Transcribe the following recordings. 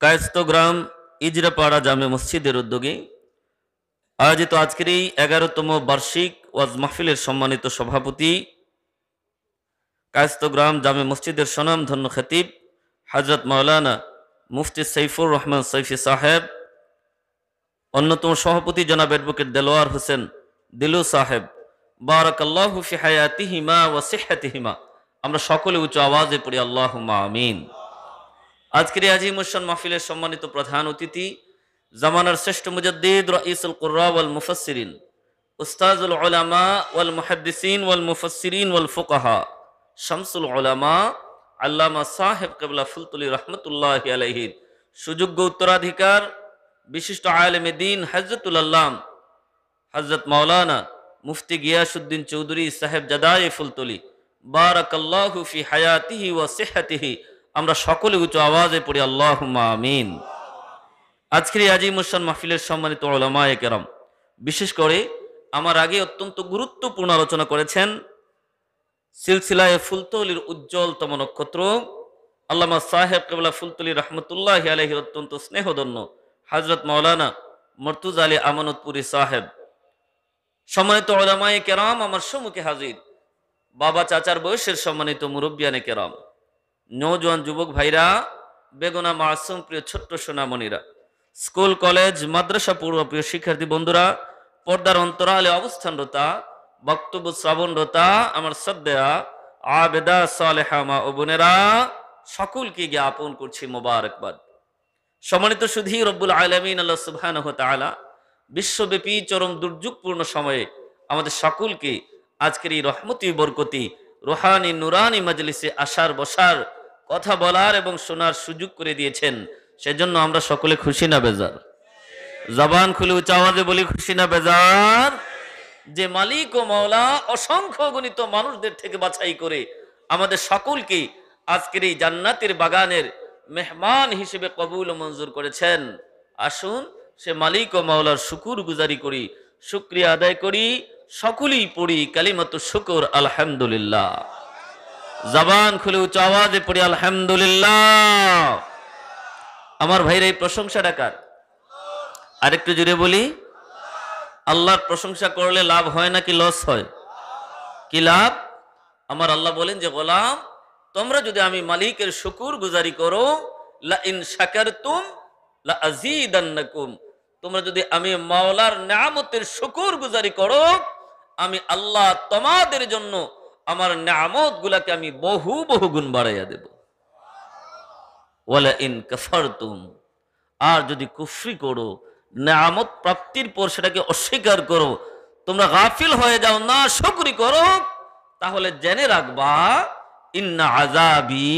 কায়স্থগ্রাম ইজরাপাড়া জামে মসজিদের উদ্যোগে আয়োজিত আজকের এই 11তম বার্ষিক ওয়াজ মাহফিলের সম্মানিত সভাপতি কায়স্থগ্রাম জামে মসজিদের স্বনামধন্য খতিব হযরত মাওলানা মুফতি সাইফুর রহমান সাইফি সাহেব, অন্যতম সভাপতি জনাব অ্যাডভোকেট দেলোয়ার হোসেন দিলু সাহেব, বারাকাল্লাহু ফি হায়াতিহিমা ওয়া সিহহাতিহিমা। আমরা সকলে উচ্চ আওয়াজে পড়ি আল্লাহুম্মা আমিন। আজকের এই আজিমুশান মাহফিলের সম্মানিত প্রধান অতিথি জামানার শ্রেষ্ঠ মুজাদ্দিদ রাইসুল কুররা ওয়াল মুফাসসিরিন, উস্তাজুল উলামা ওয়াল মুহাদ্দিসিন ওয়াল মুফাসসিরিন ওয়াল ফুকাহা, শামসুল উলামা আল্লামা সাহেব কিবলা ফুলতুলি রহমতুল্লাহি আলাইহির সুযোগ্য উত্তরাধিকার বিশিষ্ট আলেমে দ্বীন হযরতুল আল্লাম হযরত মাওলানা মুফতি গিয়াসউদ্দিন চৌধুরী সাহেব জাদায়ে ফুলতুলি, বারাকাল্লাহু ফি হায়াতিহি ওয়া সিহহাতিহি। আমরা সকলে উচ্চ আওয়াজে পড়ি আল্লাহুম্মা আমিন। আজকের এই আজিমুশান মাহফিলের সম্মানিত উলামায়ে কেরাম, বিশেষ করে আমার আগে অত্যন্ত গুরুত্বপূর্ণ আলোচনা করেছেন সিলসিলায়ে ফুলতলির উজ্জ্বলতম নক্ষত্র আল্লামা সাহেব কিবলা ফুলতুলি রহমতুল্লাহি আলাইহির অত্যন্ত স্নেহধন্য হযরত মাওলানা মর্তুজা আলী আমানতপুরী সাহেব। সম্মানিত উলামায়ে কেরাম, আমার সম্মুখে হাজির বাবা চাচার বয়সের সম্মানিত মুরব্বিয়ানে কেরাম, নওজোয়ান যুবক ভাইরা, বেগুনা মাসুম প্রিয় ছোট্ট সোনামণিরা, স্কুল কলেজ মাদ্রাসা পূর্ব প্রিয় শিক্ষার্থী বন্ধুরা, পর্দার অন্তরালে অবস্থানরতা, বক্তব্য শ্রবণরতা আমার শ্রদ্ধেয়া আবেদা সালেহা মা ও বোনেরা, সকলকে জ্ঞাপন করছি মোবারকবাদ। সম্মানিত সুধী, রব্বুল আলামিন আল্লাহ সুবহানাহু ওয়া তাআলা বিশ্বব্যাপী চরম দুর্যোগপূর্ণ সময়ে আমাদের সকলকে আজকের এই রহমতি বরকতি রুহানি নুরানি মাজলিসে আসার বসার, কথা বলার এবং শোনার সুযোগ করে দিয়েছেন। সেজন্য আমরা সকলে খুশি না বেজার? জবান খুলে উচ্চ আওয়াজে বলি, খুশি না বেজার? যে মালিক ও মাওলা অসংখ্য গণিত মানুষদের থেকে বাছাই করে আমাদের সকলকে আজকের এই জান্নাতের বাগানের মেহমান হিসেবে কবুল ও মঞ্জুর করেছেন। আসুন সে মালিক ও মাওলার শুকুর গুজারি করি, শুকরিয়া আদায় করি, সকলেই পড়ি কালিমাতু শুকর আলহামদুলিল্লাহ। জবান খুলে উচ্চ আওয়াজে পড়ি আলহামদুলিল্লাহ। আমার ভাইরা, এই প্রশংসা ডাকার আরেকটু জুড়ে বলি, আল্লাহর প্রশংসা করলে লাভ হয় নাকি লস হয়? কি লাভ? আমার আল্লাহ বলেন যে গোলাম, তোমরা যদি আমি মালিকের শুকুর গুজারি করো, লা ইন শাকারতুম লা আযীদান্নাকুম, তোমরা যদি আমি মাওলার নিয়ামতের শুকুর গুজারি করো, আমি আল্লাহ তোমাদের জন্য আমার নিয়ামত গুলাকে আমি বহু বহু গুণ বাড়াইয়া দেব। ওয়ালা ইন কাফারতুম, আর যদি কুফরি করো, নিয়ামত প্রাপ্তির পর সেটাকে অস্বীকার করো, তোমরা গাফিল হয়ে যাও, না শুকরি করো, তাহলে জেনে রাখবা ইন্না আযাবি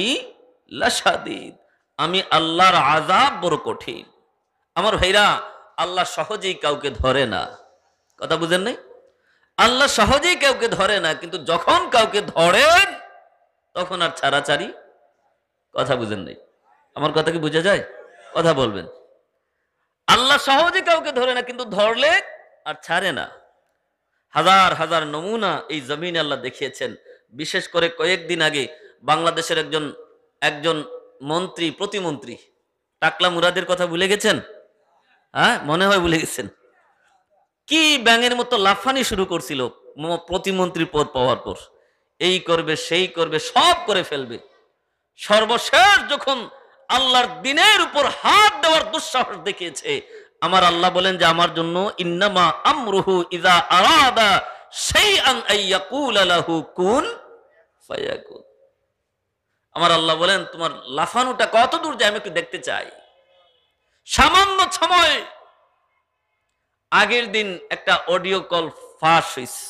লাশাদীদ, আমি আল্লাহর আযাব বড় কঠিন। আমার ভাইরা, আল্লাহ সহজেই কাউকে ধরে না। কথা বুঝেন নাই? আল্লাহ সহজেই কাউকে ধরে না, কিন্তু যখন কাউকে ধরেন তখন আর ছাড়াছাড়ি। কথা বুঝেন নাই? আমার কথা কি বুঝা যায়? কথা বলবেন। আল্লাহ সহজে কাউকে ধরে না, কিন্তু ধরলে আর ছাড়ে না। হাজার হাজার নমুনা এই জমিনে আল্লাহ দেখিয়েছেন। বিশেষ করে কয়েকদিন আগে বাংলাদেশের একজন মন্ত্রী, প্রতিমন্ত্রী, টাকলা মুরাদের কথা ভুলে গেছেন? হ্যাঁ, মনে হয় ভুলে গেছেন। কি ব্যাঙের মতো লাফানি শুরু করছিল প্রতিমন্ত্রী পদ পাওয়ার পর, এই করবে সেই করবে, সব করে ফেলবে। সর্বশেষ যখন আল্লাহর দ্বীনের উপর হাত দেওয়ার দুঃসাহস দেখিয়েছে, আমার আল্লাহ বলেন যে আমার জন্য ইন্নামা আমরুহু ইযা আরাদা শাইআন আইয়াকুলা লাহু কুন ফায়াকুন। আমার আল্লাহ বলেন তোমার লাফানোটা কত দূর যায় আমি একটু দেখতে চাই। সামান্য সময় আগের দিন একটা অডিও কল ফাঁস হইছে,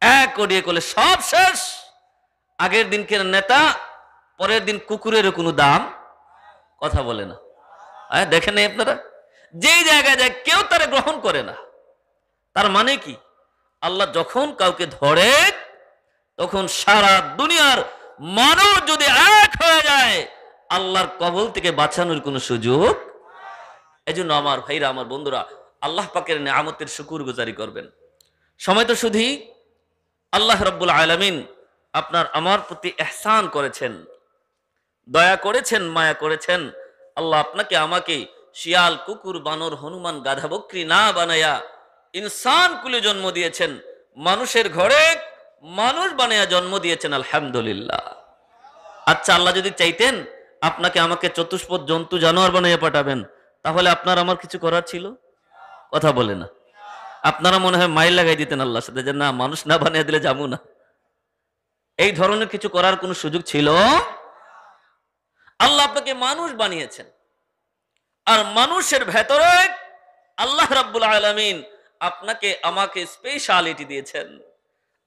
এক অডিও কলে সব শেষ। আগের দিনকের নেতা, পরের দিন কুকুরেরও কোনো দাম। কথা বলে না? হ্যাঁ, দেখেন আপনারা, যেই জায়গায় যায় কেউ তারা গ্রহণ করে না। তার মানে কি, আল্লাহ যখন কাউকে ধরে তখন সারা দুনিয়ার মানুষ যদি এক হয়ে যায়, আল্লাহর কবল থেকে বাঁচানোর কোনো সুযোগ। এজন্য আমার ভাইরা, আমার বন্ধুরা, আল্লাহ পাকের নিয়ামতের শুকুর গুজারি করবেন। সময় তো শুধু আল্লাহ রাব্বুল আলামিন আপনার আমার প্রতি ইহসান করেছেন, দয়া করেছেন, মায়া করেছেন। আল্লাহ আপনাকে আমাকে শিয়াল, কুকুর, বানর, হনুমান, গাধা, বকরি না বানায়া ইনসান কুলে জন্ম দিয়েছেন, মানুষের ঘরে মানুষ বানায়া জন্ম দিয়েছেন, আলহামদুলিল্লাহ। আচ্ছা, আল্লাহ যদি চাইতেন আপনাকে আমাকে চতুষ্পদ জন্তু জানোয়ার বানাইয়া পাঠাবেন, তাহলে আপনার আমার কিছু করার ছিল? কথা বলে না। আপনারা মনে হয় মাইল লাগাই দিতেন আল্লাহর সাথে যে না, মানুষ না বানিয়ে দিলে যাবো না। এই ধরনের কিছু করার কোনো সুযোগ ছিল? আল্লাহ আপনাকে মানুষ বানিয়েছেন, আর মানুষের ভেতরে আল্লাহ রাব্বুল আলামিন আপনাকে আমাকে স্পেশালিটি দিয়েছেন,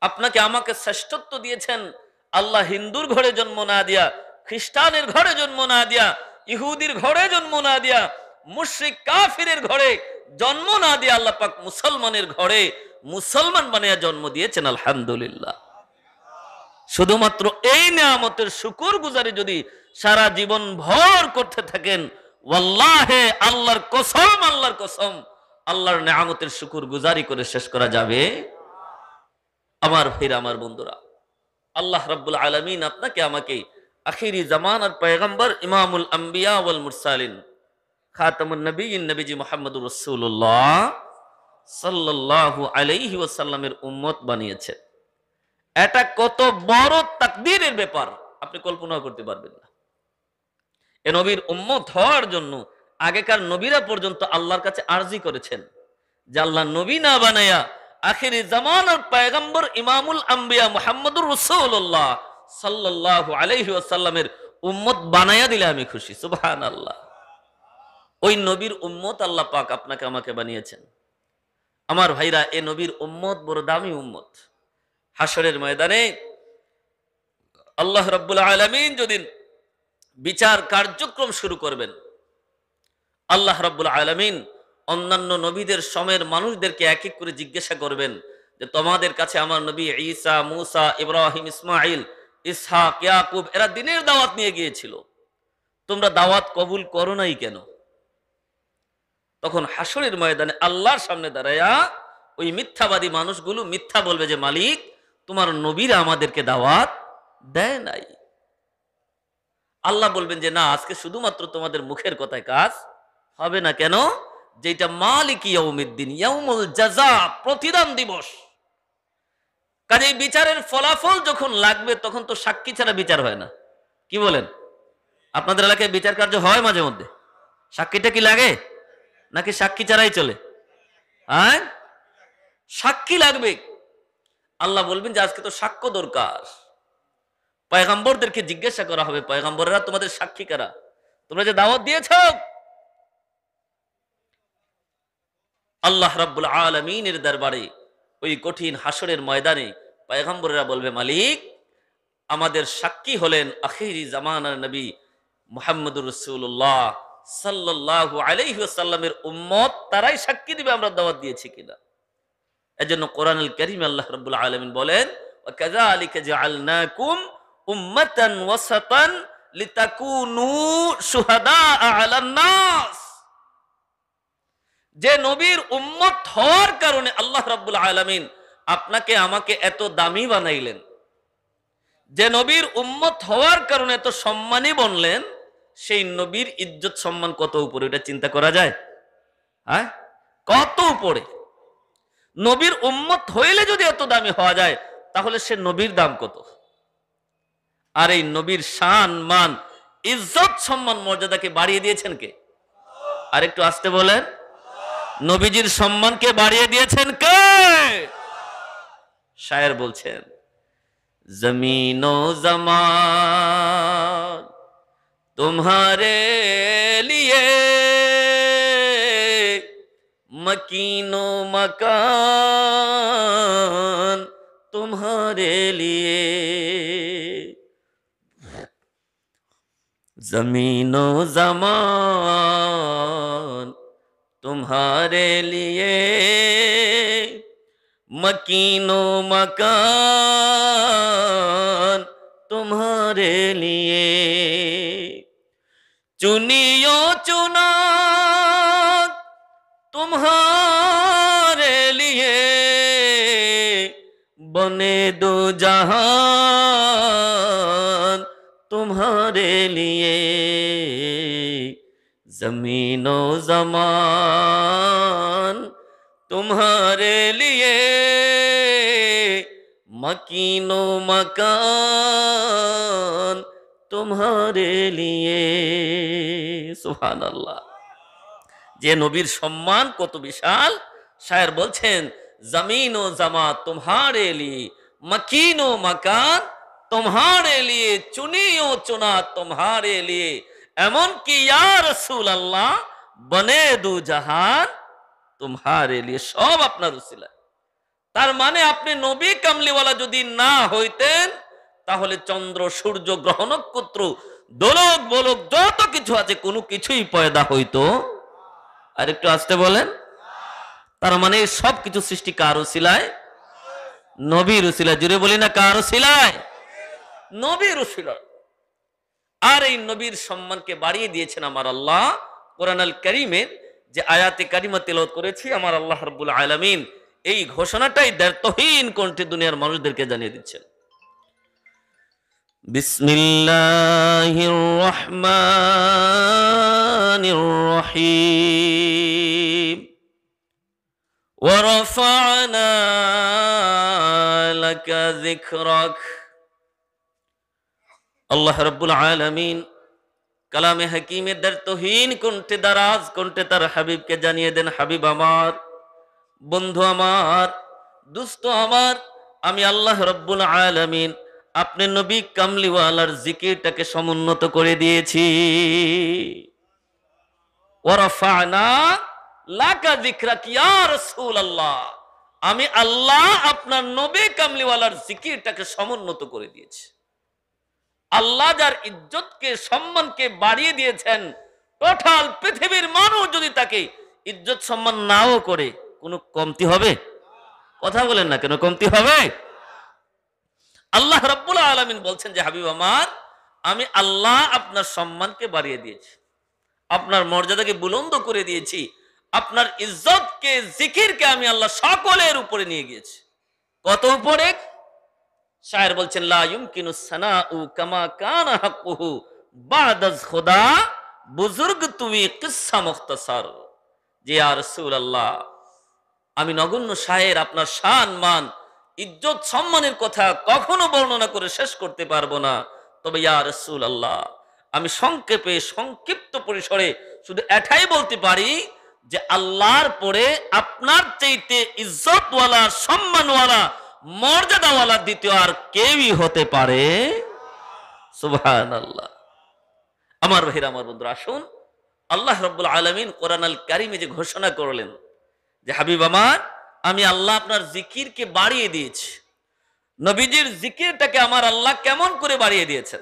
আপনাকে আমাকে শ্রেষ্ঠত্ব দিয়েছেন। আল্লাহ হিন্দুর ঘরে জন্ম না দিয়া, খ্রিস্টানের ঘরে জন্ম না দিয়া, ইহুদির ঘরে জন্ম না দিয়া, মুশরিক কাফিরের ঘরে জন্ম না দিয়া আল্লাহ পাক মুসলমানের ঘরে মুসলমান বানিয়ে জন্ম দিয়েছেন, আলহামদুলিল্লাহ। শুধুমাত্র এই নিয়ামতের শুকর গুজারি যদি সারা জীবন ভর করতে থাকেন, ওয়াল্লাহে আল্লাহর কসম, আল্লাহর কসম, আল্লাহর নিয়ামতের শুকর গুজারি করে শেষ করা যাবে? আমার ভাইরা, আমার বন্ধুরা, আল্লাহ রাব্বুল আলামিন আপনাকে আমাকে আখিরি জামানার পয়গম্বর, ইমামুল আম্বিয়া ওয়াল মুরসালিন, খাতামুন নবিয়্যিন, নবীজি মুহাম্মদুর রাসূলুল্লাহ সাল্লাল্লাহু আলাইহি ওয়াসাল্লামের উম্মত বানিয়েছেন। এটা কত বড় তাকদীরের ব্যাপার আপনি কল্পনা করতে পারবেন না। এ নবীর উম্মত হওয়ার জন্য আগেকার নবীরা পর্যন্ত আল্লাহর কাছে আরজি করেছেন যে আল্লাহ নবী না বানায়া আখিরি জামানার পয়গম্বর ইমামুল আম্বিয়া মুহাম্মদুর রাসূলুল্লাহ সাল্লাল্লাহু আলাইহি ওয়াসাল্লামের উম্মত বানায়া দিলে আমি খুশি। সুবহানাল্লাহ। ওই নবীর উম্মত আল্লাহ পাক আপনাকে আমাকে বানিয়েছেন। আমার ভাইরা, এ নবীর উম্মত বড় দামি উম্মত। হাসরের ময়দানে আল্লাহ রাব্বুল আলামিন যেদিন বিচার কার্যক্রম শুরু করবেন, আল্লাহ রাব্বুল আলামিন অন্যান্য নবীদের সময়ের মানুষদেরকে এক এক করে জিজ্ঞাসা করবেন যে তোমাদের কাছে আমার নবী ঈসা, মূসা, ইব্রাহিম, ইসমাঈল, ইসহাক, ইয়াকুব এরা দ্বীনের দাওয়াত নিয়ে গিয়েছিল, তোমরা দাওয়াত কবুল করো নাই কেন? তখন হাসরের ময়দানে আল্লাহর সামনে দাঁড়ায়া ওই মিথ্যাবাদী মানুষগুলো মিথ্যা বলবে যে মালিক, তোমার নবীরা আমাদেরকে দাওয়াত দেয় নাই। আল্লাহ বলবেন যে না, আজকে শুধুমাত্র তোমাদের মুখের কথায় কাজ হবে না। কেন? যেটা মালিক ইয়াউমিদ্দিন, ইয়াউমুল জাযা, প্রতিদান দিবস। কাজে বিচারের ফলাফল যখন লাগবে তখন তো সাক্ষী ছাড়া বিচার হয় না। কি বলেন? আপনাদের এলাকায় বিচার কার্য হয় মাঝে মধ্যে, সাক্ষীটা কি লাগে নাকি সাক্ষী ছাড়াই চলে? হ্যাঁ, সাক্ষী লাগবে। আল্লাহ বলবেন যে আজকে তো সাক্ষ্য দরকার। পয়গম্বরদেরকে জিজ্ঞাসা করা হবে, পয়গম্বররা তোমাদের সাক্ষী কারা? তোমরা যে দাওয়াত দিয়েছ। আল্লাহ রাব্বুল আলামিনের দরবারে ওই কঠিন হাসরের ময়দানে পয়গম্বররা বলবে মালিক, আমাদের সাক্ষী হলেন আখিরি জামানার নবী মুহাম্মদুর রাসূলুল্লাহ সাল্লাল্লাহু আলাইহি ওয়াসাল্লামের উম্মত, তারাই সাক্ষী দিবে আমরা দাওয়াত দিয়েছি কিনা। এজন্য কোরআনুল কারীমে আল্লাহ রাব্বুল আলামিন বলেন ওয়া কাযালিকা জাআলনাকুম উম্মাতান ওয়াসাতান লিতাকুনু শুহাদাআ আলান নাস। যে নবীর উম্মত হওয়ার কারণে আল্লাহ রাব্বুল আলামিন আপনাকে আমাকে এত দামি বানাইলেন, যে নবীর উম্মত হওয়ার কারণে এত সম্মানী বনলেন, সেই নবীর ইজ্জত সম্মান কত উপরে, এটা চিন্তা করা যায়? হ্যাঁ, কত উপরে। নবীর উম্মত হইলে যদি এত দামি হওয়া যায়, তাহলে সে নবীর দাম কত। আর এই নবীর শান, মান, ইজ্জত, সম্মান, মর্যাদাকে বাড়িয়ে দিয়েছেন কে? আর একটু আসতে বলেন, নবীজির সম্মানকে বাড়িয়ে দিয়েছেন কে? শায়ের বলছেন জমিন ও জমান तुम्हारे लिए मकीनो मकान तुम्हारे लिए, जमीनो जमान तुम्हारे लिए मकीनो मकान तुम्हारे लिए, चुनियो चुना तुम्हारे लिए, बने दो जहान तुम्हारे लिए, जमीनो जमान तुम्हारे लिए, मकीनो मकान तुम्हारे लिए। सुबहानाल्लाह। যে নবীর সম্মান কত বিশাল, শায়ের বলছেন জমিন ও জামা তোমারে লিয়ে, মকিন ও মকান তোমারে লিয়ে, চুনি ও চুনা তোমারে লিয়ে, এমনকি ইয়া রাসূলুল্লাহ বনে দু জাহান তোমারে লিয়ে, সব আপনার উসিলায়। তার মানে আপনি নবী কামলিওয়ালা যদি না হইতেন তাহলে চন্দ্র সূর্য গ্রহ নক্ষত্র দোলক বোলক যত কিছু আছে কোনো কিছুই পয়দা হইতো। আর একটু আসতে বলেন। তার মানে সব কিছু সৃষ্টি কার উসিলায়? নবীর উসিলায়। জুড়ে বলি না কার উসিলায়? নবীর উসিলায়। আর এই নবীর সম্মানকে বাড়িয়ে দিয়েছেন আমার আল্লাহ কোরআন আল কারীমের যে আয়াতে কারিমা তেলাওয়াত করেছি, আমার আল্লাহ রাব্বুল আলামিন এই ঘোষণাটাই দ্ব্যর্থহীন কণ্ঠে দুনিয়ার মানুষদেরকে জানিয়ে দিচ্ছেন। বিসমিল্লাহির রহমানির রহিম। ওয়া রাফা'না লাকা যিকরাক। আল্লাহ রাব্বুল আলামিন কালামে হাকিমে দ্ব্যর্থহীন কণ্ঠে, দারাজ কণ্ঠে তার হাবিবকে জানিয়ে দেন, হাবিব আমার, বন্ধু আমার, দুস্থ আমার, আমি আল্লাহ রাব্বুল আলামিন আপনি নবী কামলিওয়ালার জিকিরটাকে সমুন্নত করে দিয়েছি। ওয়া রাফা'না লাকা যিকরাক ইয়া রাসূলুল্লাহ, আমি আল্লাহ আপনার নবী কামলিওয়ালার জিকিরটাকে সমুন্নত করে দিয়েছি। আল্লাহ যার ইজ্জতকে সম্মানকে বাড়িয়ে দিয়েছেন, টোটাল পৃথিবীর মানুষ যদি তাকে ইজ্জত সম্মান নাও করে কোনো কমতি হবে? কথা বলেন না কেন, কমতি হবে? আল্লাহ রাব্বুল আলামিন বলছেন যে হাবিব আমার, আমি আল্লাহ আপনার সম্মানকে বাড়িয়ে দিয়েছি, আপনার মর্যাদাকে বুলন্দ করে দিয়েছি, আপনার ইজ্জতকে জিকিরকে আমি আল্লাহ সকলের উপরে নিয়ে গিয়েছি। কত উপরে? শায়ের বলছেন লা ইউমকিনুস সানাউ কামা কানা হাক্কুহু বাদাজ খোদা বুজুর্গ তুমি কিসসা মুখতাসার। যে ইয়া রাসূলুল্লাহ, আমি নগণ্য শায়ের আপনার শান মান ইজ্জত সম্মানের কথা কখনো বর্ণনা করে শেষ করতে পারবো না। তবে ইয়া রাসূলুল্লাহ, আমি সংক্ষেপে সংক্ষিপ্ত পরিসরে শুধু এটাই বলতে পারি যে আল্লাহর পরে আপনার চাইতে ইজ্জতওয়ালা, সম্মানওয়ালা, মর্যাদাওয়ালা দ্বিতীয় আর কেউই হতে পারে? সুবহানাল্লাহ। আমার ভাইরা, আমার বন্ধুরা, আসুন আল্লাহ রাব্বুল আলামিন কোরআন আল কারীমে যে ঘোষণা করলেন যে হাবিব আমার, আমি আল্লাহ আপনার জিকিরকে বাড়িয়ে দিয়েছি। নবীজির জিকিরটাকে আমার আল্লাহ কেমন করে বাড়িয়ে দিয়েছেন,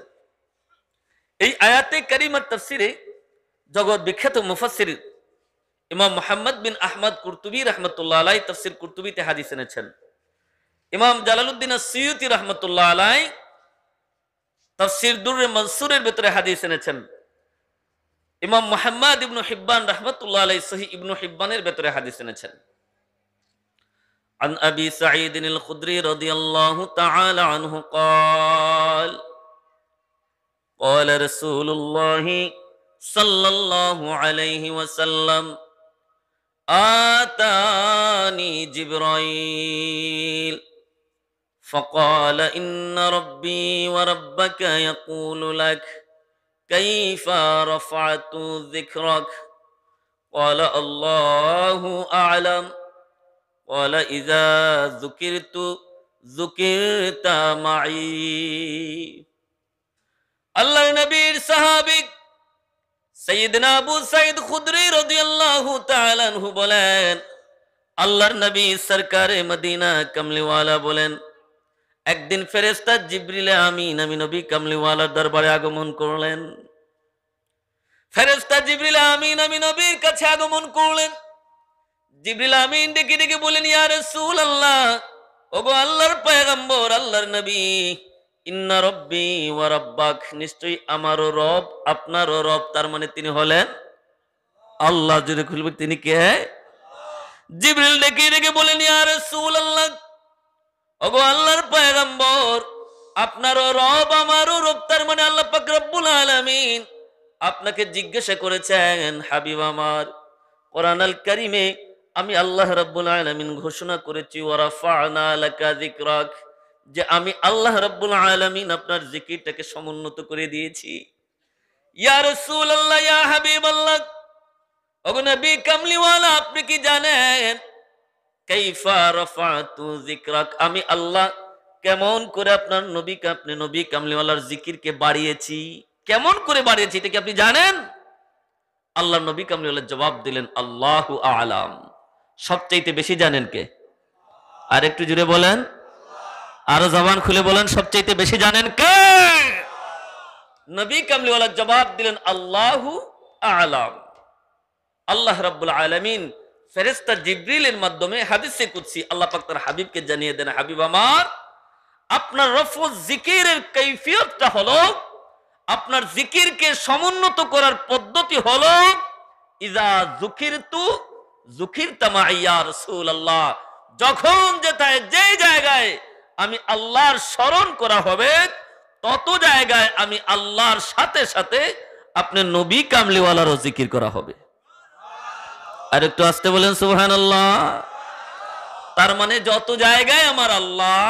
এই আয়াতে কারিমার তাফসিরে জগৎ বিখ্যাত মুফাসসির ইমাম মুহাম্মদ বিন আহমদ কুরতুবী রাহমাতুল্লাহ আলাইহি তাফসির কুরতুবীতে হাদিস এনেছেন। ইমাম জালালউদ্দিন আসসিয়ুতি রাহমাতুল্লাহ আলাইহি তাফসির দুররে মনসুরের ভিতরে হাদিস এনেছেন। ইমাম মুহাম্মদ ইবনে হিব্বান রাহমাতুল্লাহ আলাইহি সহিহ ইবনে হিব্বানের ভিতরে হাদিস এনেছেন। عن أبي سعيد الخدري رضي الله تعالى عنه قال قال رسول الله صلى الله عليه وسلم آتاني جبرائيل فقال إن ربي وربك يقول لك كيف رفعت ذكرك قال الله أعلم قال إذا ذكرت ذكرت معي। আল্লাহর নবীর সাহাবী সাইয়েদনা আবু সাঈদ খুদরি রাদিয়াল্লাহু তাআলা আনহু বলেন, আল্লাহর নবী সরকারে মদিনা কামলিওয়ালা বলেন, একদিন ফেরেশতা জিবরিল আমিন আমি নবী কামলিওয়ালার দরবারে আগমন করলেন। ফেরেশতা জিবরিল আমিন আমি নবীর কাছে আগমন করলেন। জিবরিল আমিন ডেকে ডেকে বলেন, ইয়া রাসূলুল্লাহ, ওগো আল্লাহর পয়গম্বর, আল্লাহর নবী, ইন্না রব্বি ওয়া রাব্বাক, নিশ্চয়ই আমারও রব আপনারও রব। তার মানে তিনি হলেন আল্লাহ। যদি খুলবে তিনি কে? জিবরিল ডেকে ডেকে বলেন, ইয়া রাসূলুল্লাহ, ওগো আল্লাহর পয়গম্বর, আপনারও রব আমারও রব। তার মানে আল্লাহ পাক রব্বুল আলামিন আপনাকে জিজ্ঞাসা করেছেন, হাবিব আমার, কোরআন আল কারীমে আমি আল্লাহ রাব্বুল আলামিন ঘোষণা করেছি ওয়া রাফা'না লাকা যিকরাক, যে আমি আল্লাহ রাব্বুল আলামিন আপনার জিকিরটাকে সমুন্নত করে দিয়েছি। ইয়া রাসূলুল্লাহ, ইয়া হাবিবাল্লাহ, ওগো নবী কামলিওয়ালা, আপনি কি জানেন কাইফা রাফা'তু যিকরাক, আমি আল্লাহ কেমন করে আপনার নবীকে, আপনি নবী কামলিওয়ালার জিকিরকে বাড়িয়েছি, কেমন করে বাড়িয়েছি, এটা কি আপনি জানেন? আল্লাহ নবী কামলিওয়ালা জবাব দিলেন, আল্লাহু আ'লাম, সবচাইতে বেশি জানেন কে? আর একটু জুড়ে বলেন, আরো জবান খুলে বলেন, সবচাইতে বেশি জানেন কে? নবী কামলিওয়ালা জবাব দিলেন, আল্লাহু আ'লাম। আল্লাহ রাব্বুল আলামিন ফেরেশতা জিবরিলের মাধ্যমে হাদিসে কুদসি আল্লাহ পাক তার হাবিবকে জানিয়ে দেন, হাবিব আমার, আপনার রফু জিকিরের কাইফিয়তটা হলো, আপনার জিকিরকে সমুন্নত করার পদ্ধতি হলো, ইজা যুকিরতু যুকিরতা মা'ই ইয়া রাসূলুল্লাহ, যখন যেটায় যে জায়গায় আমি আল্লাহর স্মরণ করা হবে, তত জায়গায় আমি আল্লাহর সাথে সাথে আপনি নবী কামলিওয়ালারও জিকির করা হবে। আর একটু আস্তে বলেন সুবহানাল্লাহ। তার মানে যত জায়গায় আমার আল্লাহ,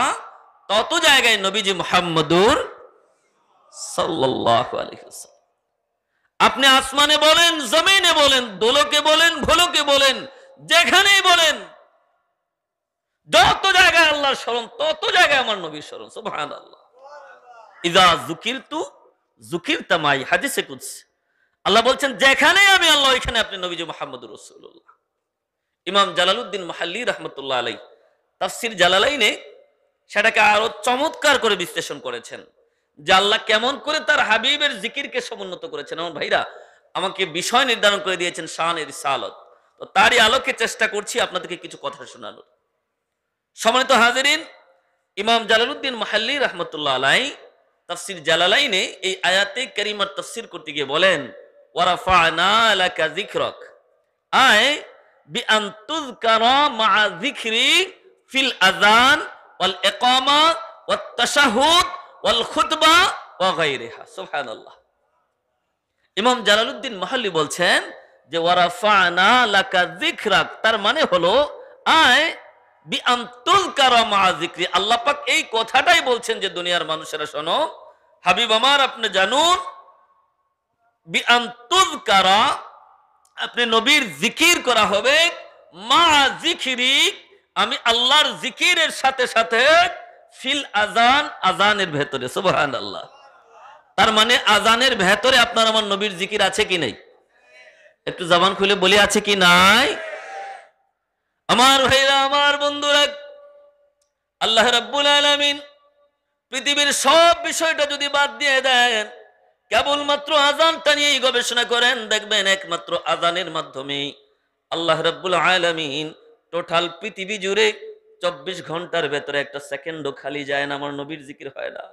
তত জায়গায় নবীজি মুহাম্মদুর সাল্লাল্লাহু আলাইহি ওয়াসাল্লাম। আপনি আসমানে বলেন, জমিনে বলেন, দোলকে বলেন, ভোলকে বলেন, যেখানেই বলেন, যত জায়গায় আল্লাহর স্মরণ, তত জায়গায় আমার নবীর স্মরণ। সুবহানাল্লাহ। ইযা যুকিরতু যুকিরতা মা'ই, হাদিসে কুদসি আল্লাহ বলছেন, যেখানে আমি আল্লাহ, ওইখানে আপনি নবীজি মুহাম্মদুর রাসূলুল্লাহ। ইমাম জালালউদ্দিন মাহাল্লি রাহমাতুল্লাহ আলাইহি তাফসীর জালালাইনে সেটাকে আরো চমৎকার করে বিশ্লেষণ করেছেন, যে আল্লাহ কেমন করে তার হাবিবের জিকিরকে সমুন্নত করেছেন। আমার ভাইরা আমাকে বিষয় নির্ধারণ করে দিয়েছেন শানের রিসালত, তো তারই আলোকে চেষ্টা করছি আপনাদেরকে কিছু কথা শোনানোর। সম্মানিত হাজিরিন, ইমাম জালালউদ্দিন মাহাল্লি রাহমাতুল্লাহ আলাইহি তাফসীর জালালাইনে এই আয়াতে কারিমার তাফসীর করতে গিয়ে বলেন, ওয়া রাফা'না লাকা যিকরাক, আয় বিআন তুযকারা মা'a যিকরি ফিল আযান ওয়াল ইকামা ওয়াত তাশাহুদ ওয়াল খুতবা ওয়া গায়রিহা। সুবহানাল্লাহ। ইমাম জালালউদ্দিন মাহাল্লি বলছেন যে ওয়া রাফা'না লাকা যিকরাক, তার মানে হলো আয় বিআন তুযকারা মা'a যিকরি, আল্লাহ পাক এই কথাটাই বলছেন যে দুনিয়ার মানুষেরা শোনো, হাবিব আমার, আপনি জানুন, বিআন তুযকারা, আপনি নবীর জিকির করা হবে, মা'a যিকরি, আমি আল্লাহর জিকিরের সাথে সাথে, ফিল আযান, আযানের ভেতরে। সুবহানাল্লাহ। তার মানে আযানের ভেতরে আপনার আমার নবীর জিকির আছে কি নাই? একটু জবান খুলে বলি, আছে কি নাই? আমার ভাইরা, আমার বন্ধুরা, আল্লাহ রাব্বুল আলামিন পৃথিবীর সব বিষয়টা যদি বাদ দিয়ে দেন, কেবলমাত্র আযানটা নিয়েই গবেষণা করেন, দেখবেন একমাত্র আযানের মাধ্যমে আল্লাহ রাব্বুল আলামিন টোটাল পৃথিবী জুড়ে 24 ঘন্টার ভেতরে একটা সেকেন্ডও খালি যায় না, আমার নবীর জিকির হয় না।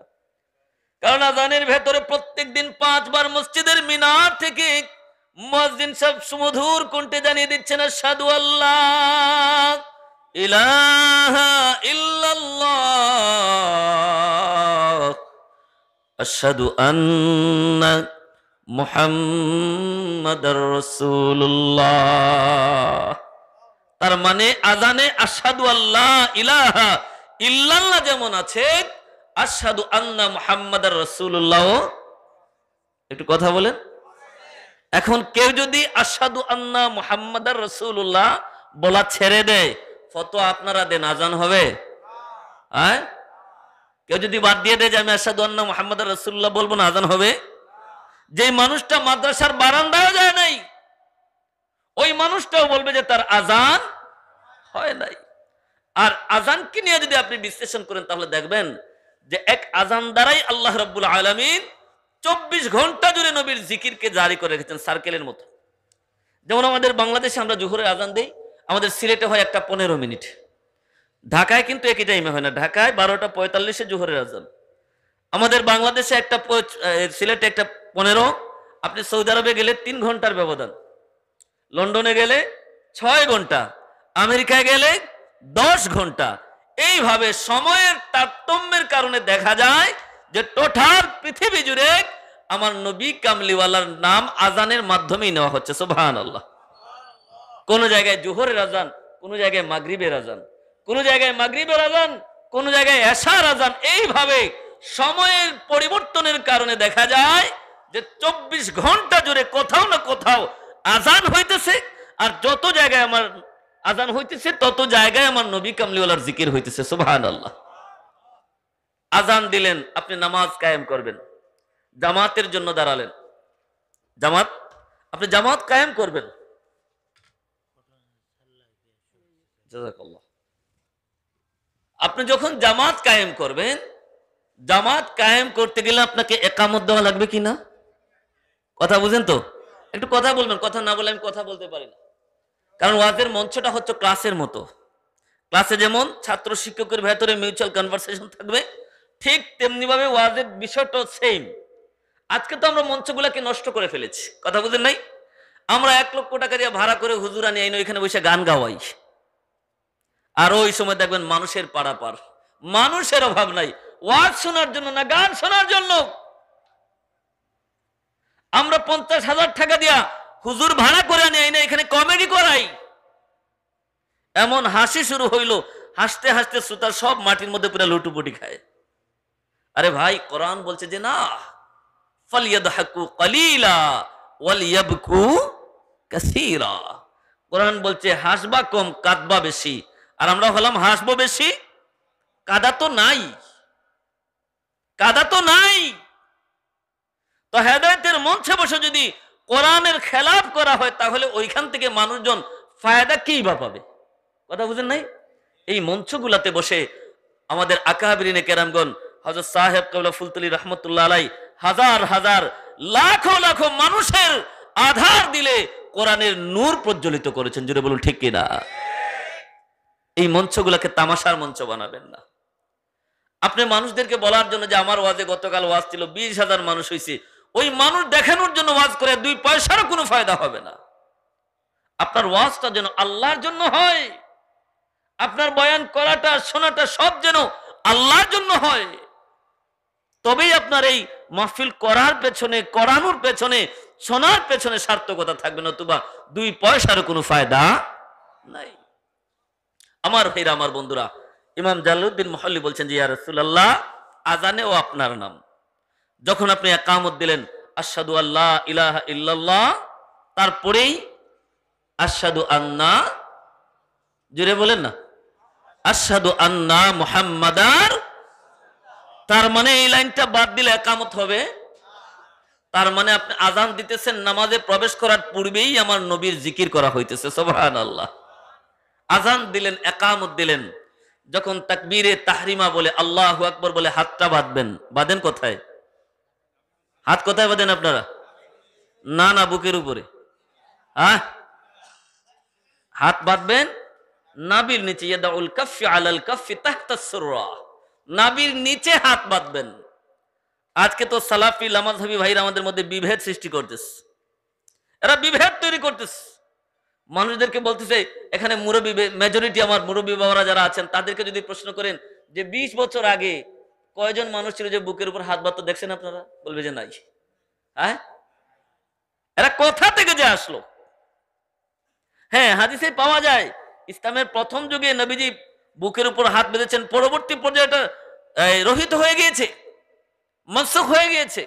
কারণ আযানের ভেতরে প্রত্যেকদিন 5 বার মসজিদের মিনার থেকে মুয়াজ্জিন সাহেব সুমধুর কণ্ঠে জানিয়ে দিচ্ছেন, আশহাদু আল্লাহ ইলাহা ইল্লাল্লাহ, আশহাদু আন্না মুহাম্মাদার রাসূলুল্লাহ। তার মানে আযানে আশহাদু আল্লাহ ইলাহা ইল্লাল্লাহ যেমন আছে, আশহাদু আন্না মুহাম্মাদার রাসূলুল্লাহ, একটু কথা বলেন। এখন কেউ যদি আশহাদু আন্না মুহাম্মাদার রাসূলুল্লাহ বলা ছেড়ে দেয়, ফতোয়া আপনারা দেন, আযান হবে? কেউ যদি বাদ দিয়ে দেয় যে আমি আশহাদু আন্না মুহাম্মাদার রাসূলুল্লাহ বলবো না, আযান হবে? যে মানুষটা মাদ্রাসার বারান্দায় যায় নাই, ওই মানুষটাও বলবে যে তার আযান হয় নাই। আর আযানকে নিয়ে যদি আপনি বিশ্লেষণ করেন, তাহলে দেখবেন যে এক আযান দ্বারাই আল্লাহ রাব্বুল আলামিন 24 ঘন্টা জুড়ে নবীর জিকিরকে জারি করে রেখেছেন সার্কেলের মতো। যেমন আমাদের বাংলাদেশে আমরা জোহরের আযান দেই, আমাদের সিলেটে হয় 1টা 15 মিনিট, ঢাকায় কিন্তু একই টাইমে হয় না, ঢাকায় 12টা 45-এ জোহরের আযান, আমাদের বাংলাদেশে একটা, সিলেটে 1টা 15, আপনি সৌদি আরবে গেলে 3 ঘন্টার ব্যবধান, লন্ডনে গেলে 6 ঘন্টা, আমেরিকায় গেলে 10 ঘন্টা। এইভাবে সময়ের তারতম্যের কারণে দেখা যায় যে টোটাল পৃথিবী জুড়ে আমার নবী কামলিওয়ালার নাম আজানের মাধ্যমেই নেওয়া হচ্ছে। সুবহানাল্লাহ। কোন জায়গায় জোহরের আজান, কোন জায়গায় মাগরিবের আজান, কোন জায়গায় মাগরিবের আজান, কোন জায়গায় এশার আজান। এইভাবে সময়ের পরিবর্তনের কারণে দেখা যায় যে 24 ঘন্টা জুড়ে কোথাও না কোথাও আজান হইতেছে, আর যত জায়গায় আমার আজান হইতেছে তত জায়গায় আমার নবী কামলিওয়ালার জিকির হইতেছে। সুবহানাল্লাহ। আজান দিলেন, আপনি নামাজ কায়েম করবেন, জামাতের জন্য দাঁড়ালেন, জামাত, আপনি জামাত কায়েম করবেন। জাযাকাল্লাহ। আপনি যখন জামাত কায়েম করবেন, জামাত কায়েম করতে গেলে আপনাকে একামত দেওয়া লাগবে কিনা? কথা বুঝেন তো? একটু কথা বলবেন, কথা না বলে আমি কথা বলতে পারি না। কারণ ওয়াজের মঞ্চটা হচ্ছে ক্লাসের মতো। ক্লাসে যেমন ছাত্র শিক্ষকের ভেতরে মিউচুয়াল কনভারসেশন থাকবে, ঠিক তেমনি ভাবে ওয়াজের বিষয়টা সেম। আজকে তো আমরা মঞ্চগুলোকে নষ্ট করে ফেলেছি, কথা বুঝেন নাই? আমরা 1 লক্ষ টাকা দিয়ে ভাড়া করে হুজুরা নিয়ে এখানে বসে গান গাওয়াই, আর ওই সময় দেখবেন মানুষের পারাপার, মানুষের অভাব নাই ওয়াজ শোনার জন্য না, গান শোনার জন্য। আমরা 50,000 টাকা দিয়া হুজুর ভাড়া করে নিয়ে এখানে কমেডি করাই। এমন হাসি শুরু হইল, হাসতে হাসতে শ্রোতা সব মাটির মধ্যে পুরো লুটুপুটি খায়। আরে ভাই, কোরআন বলছে যে না, ফালইয়াদহাকু কালিলা ওয়ালিয়াবকু কাসীরা। কোরআন বলছে হাসবা কম, কাঁদবা বেশি। আর আমরা হলাম হাসবো বেশি, কাদা তো নাই, কাদা তো নাই। তো হেদায়েতের মঞ্চে বসে যদি কোরআনের খেলাফ করা হয়, তাহলে ওইখান থেকে মানুষজন ফায়দা কি বা পাবে? কথা বুঝেন নাই? এই মঞ্চগুলাতে বসে আমাদের আকাবিরিনে কেরামগণ, হযরত সাহেব কাবলা ফুলতলি রহমতুল্লাহ আলাই হাজার হাজার লাখো লাখো মানুষের আধার দিলে কোরআনের নূর প্রজ্বলিত করেছেন। জুড়ে বলুন ঠিক কিনা? এই মঞ্চগুলোকে তামাশার মঞ্চ বানাবেন না। আপনি মানুষদেরকে বলার জন্য যে আমার ওয়াজে গতকাল ওয়াজ ছিল 20,000 মানুষ হয়েছে, ওই মানুষ দেখানোর জন্য ওয়াজ করে 2 পয়সারও কোনো ফায়দা হবে না। আপনার ওয়াজটা যেন আল্লাহর জন্য হয়, আপনার বয়ান করাটা শোনাটা সব যেন আল্লাহর জন্য হয়, তবেই আপনার এই মাহফিল করার পেছনে, করানোর পেছনে, শোনার পেছনে সার্থকতা থাকবে, নতুবা 2 পয়সারও কোনো ফায়দা নাই। আমার ভাইরা, আমার বন্ধুরা, ইমাম জালালউদ্দিন মুহাল্লি বলছেন যে ইয়া রাসূলুল্লাহ, আজানেও আপনার নাম। যখন আপনি ইকামত দিলেন আশহাদু আল্লা ইলাহা ইল্লাল্লাহ, তারপরেই আশহাদু আন্না, জুড়ে বলেন না, আশহাদু আন্না মুহাম্মাদার। তার মানে এই লাইনটা বাদ দিলে ইকামত হবে? তার মানে আপনি আজান দিতেছেন, নামাজে প্রবেশ করার পূর্বেই আমার নবীর জিকির করা হইতেছে। সুবহানাল্লাহ। আজান দিলেন, ইকামত দিলেন, যখন তাকবীরে তাহরিমা বলে আল্লাহু আকবার বলে হাতটা বাঁধবেন, বাঁধেন কোথায়? হাত কোথায় বাঁধেন আপনারা? না না, বুকের উপরে। হাত বাঁধবেন নাবির নিচে, ইয়াদাউল কাফফি আলাল কাফফি তাহতা সুররা, নাবির নিচে হাত বাঁধবেন। আজকে তো সালাফি লামাযহাবী ভাইরা আমাদের মধ্যে বিভেদ সৃষ্টি করতেছে, এরা বিভেদ তৈরি করতেছে। মানুষদেরকে বলতেছে, এখানে মুরব্বী, মেজরিটি আমার মুরব্বী বাবারা যারা আছেন, তাদেরকে যদি প্রশ্ন করেন যে 20 বছর আগে কয়জন মানুষ ছিল যে বুকের উপর হাত বাঁধতো দেখছেন আপনারা? বলবে যে নাই। হ্যাঁ, এরা কোথা থেকে যে আসলো? হ্যাঁ, হাদিসে পাওয়া যায় ইসলামের প্রথম যুগে নবীজি বুকের উপর হাত বেঁধেছেন, পরবর্তী পর্যায়ে এটা রহিত হয়ে গিয়েছে, মনসুখ হয়ে গিয়েছে।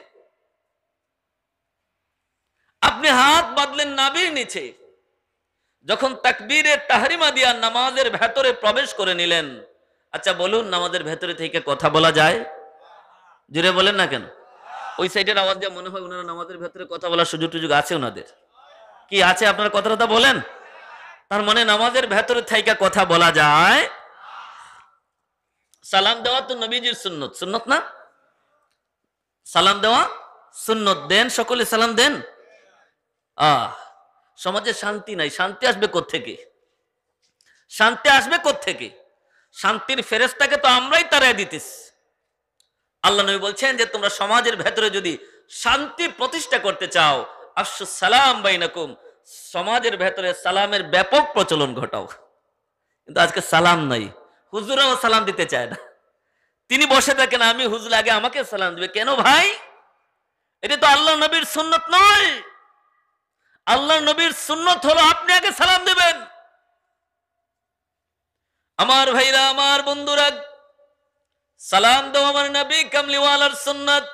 আপনি হাত বাঁধলেন নাভির নিচে, যখন তাকবীরে তাহরিমা দিয়া নামাজের ভেতরে প্রবেশ করে নিলেন। আচ্ছা বলুন, নামাজের ভেতরে থেকে কথা বলা যায়? জুড়ে বলেন না কেন? ওই সাইডের আওয়াজ দিয়ে মনে হয় ওনারা নামাজের ভেতরে কথা বলার সুযোগ টুযোগ আছে ওনাদের? কি আছে? আপনার কথাটা বলেন। তার মানে নামাজের ভেতরে থেকে কথা বলা যায়। সালাম দেওয়া তো নবীজির সুন্নত, সুন্নত না? সালাম দেওয়া সুন্নত। দেন, সকলে সালাম দেন। সমাজে শান্তি নাই, শান্তি আসবে কোত্থেকে? শান্তি আসবে কোত্থেকে? শান্তির ফেরেশতাকে তো আমরাই তাড়ায় দিতেছি। আল্লাহ নবী বলছেন যে তোমরা সমাজের ভেতরে যদি শান্তি প্রতিষ্ঠা করতে চাও, আফসুস সালাম বাইনাকুম, সমাজের ভেতরে সালামের ব্যাপক প্রচলন ঘটাও। কিন্তু আজকে সালাম নাই, হুজুরাও সালাম দিতে চায় না। তিনি বসে থাকেন, আমি হুজুর আগে আমাকে সালাম দিবে। কেন ভাই? এটা তো আল্লাহ নবীর সুন্নত নয়। আল্লাহ নবীর সুন্নত হলো আপনি আগে সালাম দেবেন। আমার ভাইরা, আমার বন্ধুরা, সালাম দাও আমার নবী কামলিওয়ালার সুন্নাত।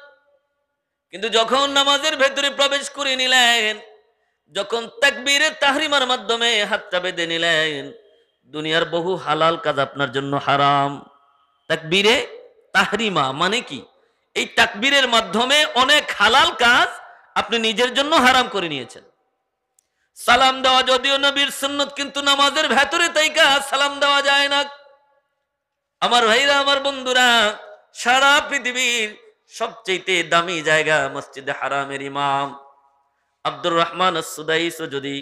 কিন্তু যখন নামাজের ভেতরে প্রবেশ করে নিলেন, যখন তাকবীরে তাহরিমার মাধ্যমে হাতটা বেঁধে নিলেন, দুনিয়ার বহু হালাল কাজ আপনার জন্য হারাম। তাকবীরে তাহরিমা মানে কি? এই তাকবীরের মাধ্যমে অনেক হালাল কাজ আপনি নিজের জন্য হারাম করে নিয়েছেন। সালাম দেওয়া যদিও নবীর সুন্নত, কিন্তু নামাজের ভেতরে তাইকা সালাম দেওয়া যায় না। আমার ভাইরা, আমার বন্ধুরা, সারা পৃথিবীর সবচেয়ে দামি জায়গা মসজিদে হারামের ইমাম আব্দুর রহমান আস-সুদাইস যদি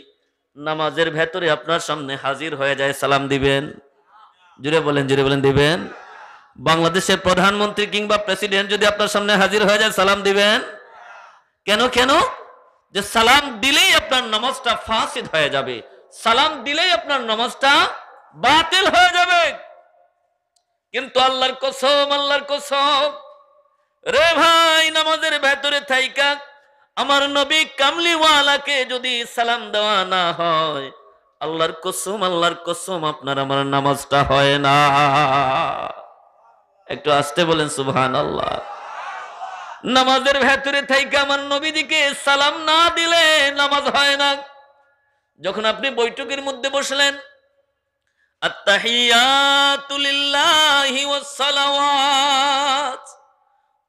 নামাজের ভেতরে আপনার সামনে হাজির হয়ে যায়, সালাম দিবেন? জুড়ে বলেন, জুড়ে বলেন, দিবেন? বাংলাদেশের প্রধানমন্ত্রী কিংবা প্রেসিডেন্ট যদি আপনার সামনে হাজির হয়ে যায়, সালাম দিবেন? কেন? কেন? যে সালাম দিলেই আপনার নামাজটা ফাসিদ হয়ে যাবে, সালাম দিলেই আপনার নামাজটা বাতিল হয়ে যাবে। কিন্তু আল্লাহর কসম, আল্লাহর কসম রে ভাই, নামাজের ভেতরে থাইকা আমার নবী কামলিওয়ালাকে যদি সালাম দেওয়া না হয়, আল্লাহর কসম, আল্লাহর কসম, আপনার আমার নামাজটা হয় না। একটু আস্তে বলেন সুবহানাল্লাহ। নামাজের ভেতরে থাইকা আমার নবীজিকে সালাম না দিলে নামাজ হয় না। যখন আপনি বৈঠকের মধ্যে বসলেন, আত্তাহিয়াতু লিল্লাহি ওয়াস সালাওয়াত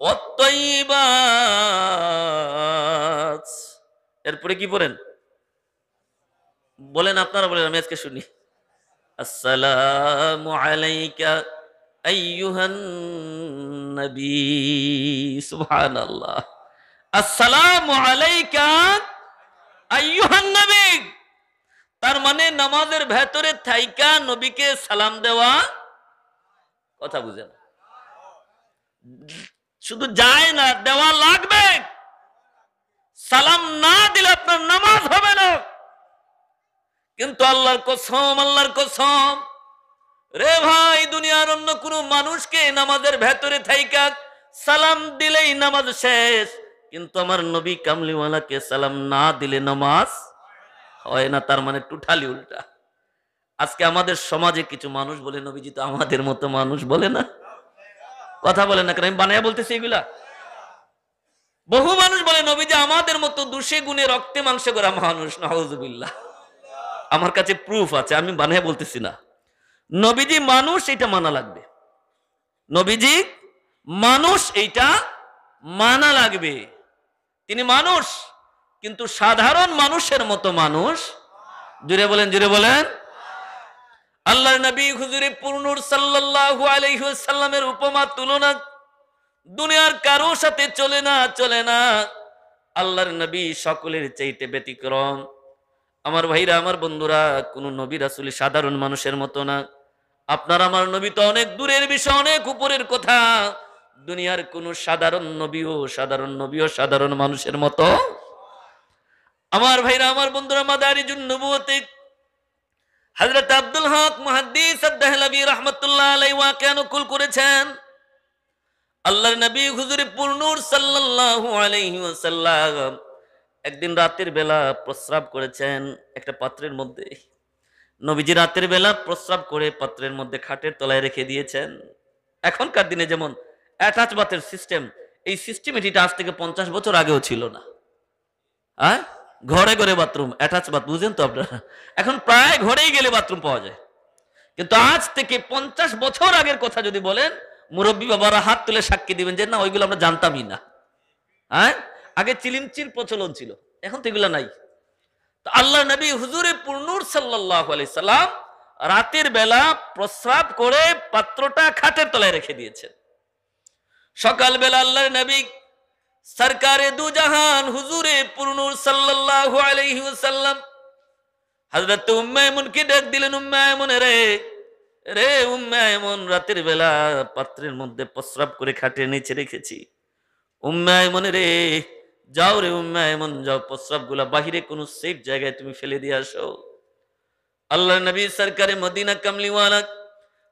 ওয়াত তাইয়্যিবাত, এরপরে কি পড়েন? বলেন, আপনারা বলেন, আমি আজকে শুনি। আসসালামু আলাইকা আইয়ুহান নবী। সুবহানাল্লাহ। আসসালামু আলাইকা আইয়ুহান নবী, তার মানে নামাজের ভেতরে থাইকা নবীকে সালাম দেওয়া, কথা বুঝেন, শুধু যায় না, দেওয়া লাগবে। সালাম না দিলে আপনার নামাজ হবে না। কিন্তু আল্লাহর কসম, আল্লাহর কসম রে ভাই, দুনিয়ার অন্য কোন মানুষকে নামাজের ভেতরে থাইকা সালাম দিলেই নামাজ শেষ, কিন্তু আমার নবী কামলিওয়ালাকে সালাম না দিলে নামাজ হয় না। তার মানে টোটালি উল্টা। আজকে আমাদের সমাজে কিছু মানুষ বলে নবীজি তো আমাদের মতো মানুষ, বলে না? কথা বলে না কেন? আমি বানায়া বলতেছি এগুলা। বহু মানুষ বলে নবীজি আমাদের মতো দুষে গুণে রক্তে মাংসে করা মানুষ। নাউযুবিল্লাহ। আমার কাছে প্রুফ আছে, আমি বানায়া বলতেছি না। নবীজি মানুষ, এটা মানা লাগবে। নবীজি মানুষ, এইটা মানা লাগবে। তিনি মানুষ, কিন্তু সাধারণ মানুষের মতো মানুষ। জুড়ে বলেন, জুড়ে বলেন। আল্লাহর নবী হুজুরে পুরনুর সাল্লাল্লাহু আলাইহি ওয়াসাল্লামের উপমা তুলনা দুনিয়ার কারো সাথে চলে না, চলে না। আল্লাহর নবী সকলের চাইতে ব্যতিক্রম। আমার ভাইরা, আমার বন্ধুরা, কোন নবী রাসূল সাধারণ মানুষের মতো না। আপনার আমার নবী তো অনেক দূরের বিষয়, অনেক উপরের কথা। দুনিয়ার কোন সাধারণ নবীও সাধারণ মানুষের মতো। আমার ভাইরা, আমার বন্ধুরা, মাদারিজুন নবুওয়াতে হযরত আব্দুল হক মুহাদ্দিস আদ-দাহলাবী রাহমাতুল্লাহ আলাইহি ওয়াকিয়া নকল করেছেন। আল্লাহর নবী হুজুরে পুরনুর সাল্লাল্লাহু আলাইহি ওয়াসাল্লাম একদিন রাতের বেলা প্রস্রাব করেছেন একটা পাত্রের মধ্যে। নবীজি রাতের বেলা প্রস্রাব করে পাত্রের মধ্যে খাটের তলায় রেখে দিয়েছেন। এখনকার দিনে যেমন অ্যাটাচ বাথের সিস্টেম, এই সিস্টেম এটা আজ থেকে 50 বছর আগেও ছিল না। ঘরে ঘরে বাথরুম, অ্যাটাচ বাথ, বুঝেন তো আপনারা? এখন প্রায় ঘরেই গেলে বাথরুম পাওয়া যায়। কিন্তু আজ থেকে 50 বছর আগের কথা যদি বলেন, মুরব্বী বাবারা হাত তুলে সাক্ষী দিবেন যে না, ওইগুলো আমরা জানতামই না। আগে চিলিমচির প্রচলন ছিল, এখন তো এগুলো নাই। তো আল্লাহ নবী হুজুরে পুরনুর সাল্লাল্লাহু আলাইহি সাল্লাম রাতের বেলা প্রস্রাব করে পাত্রটা খাটের তলায় রেখে দিয়েছেন। সকালবেলা আল্লাহর নবী সরকারে দু জাহান হুজুরে পুরনুর সাল্লাল্লাহু আলাইহি ওয়াসাল্লাম হযরত উম্মে আয়মনকে ডাক দিলেন, উম্মে আয়মন রে উম্মে আয়মন, রাতের বেলা পাত্রের মধ্যে প্রস্রাব করে খাটের নিচে রেখেছি। উম্মে আয়মন রে, যাও রে উম্মে আয়মন, যাও, প্রস্রাবগুলা বাহিরে কোনো সেফ জায়গায় তুমি ফেলে দিয়ে আসো। আল্লাহর নবী সরকারে মদিনা কামলিওয়ালা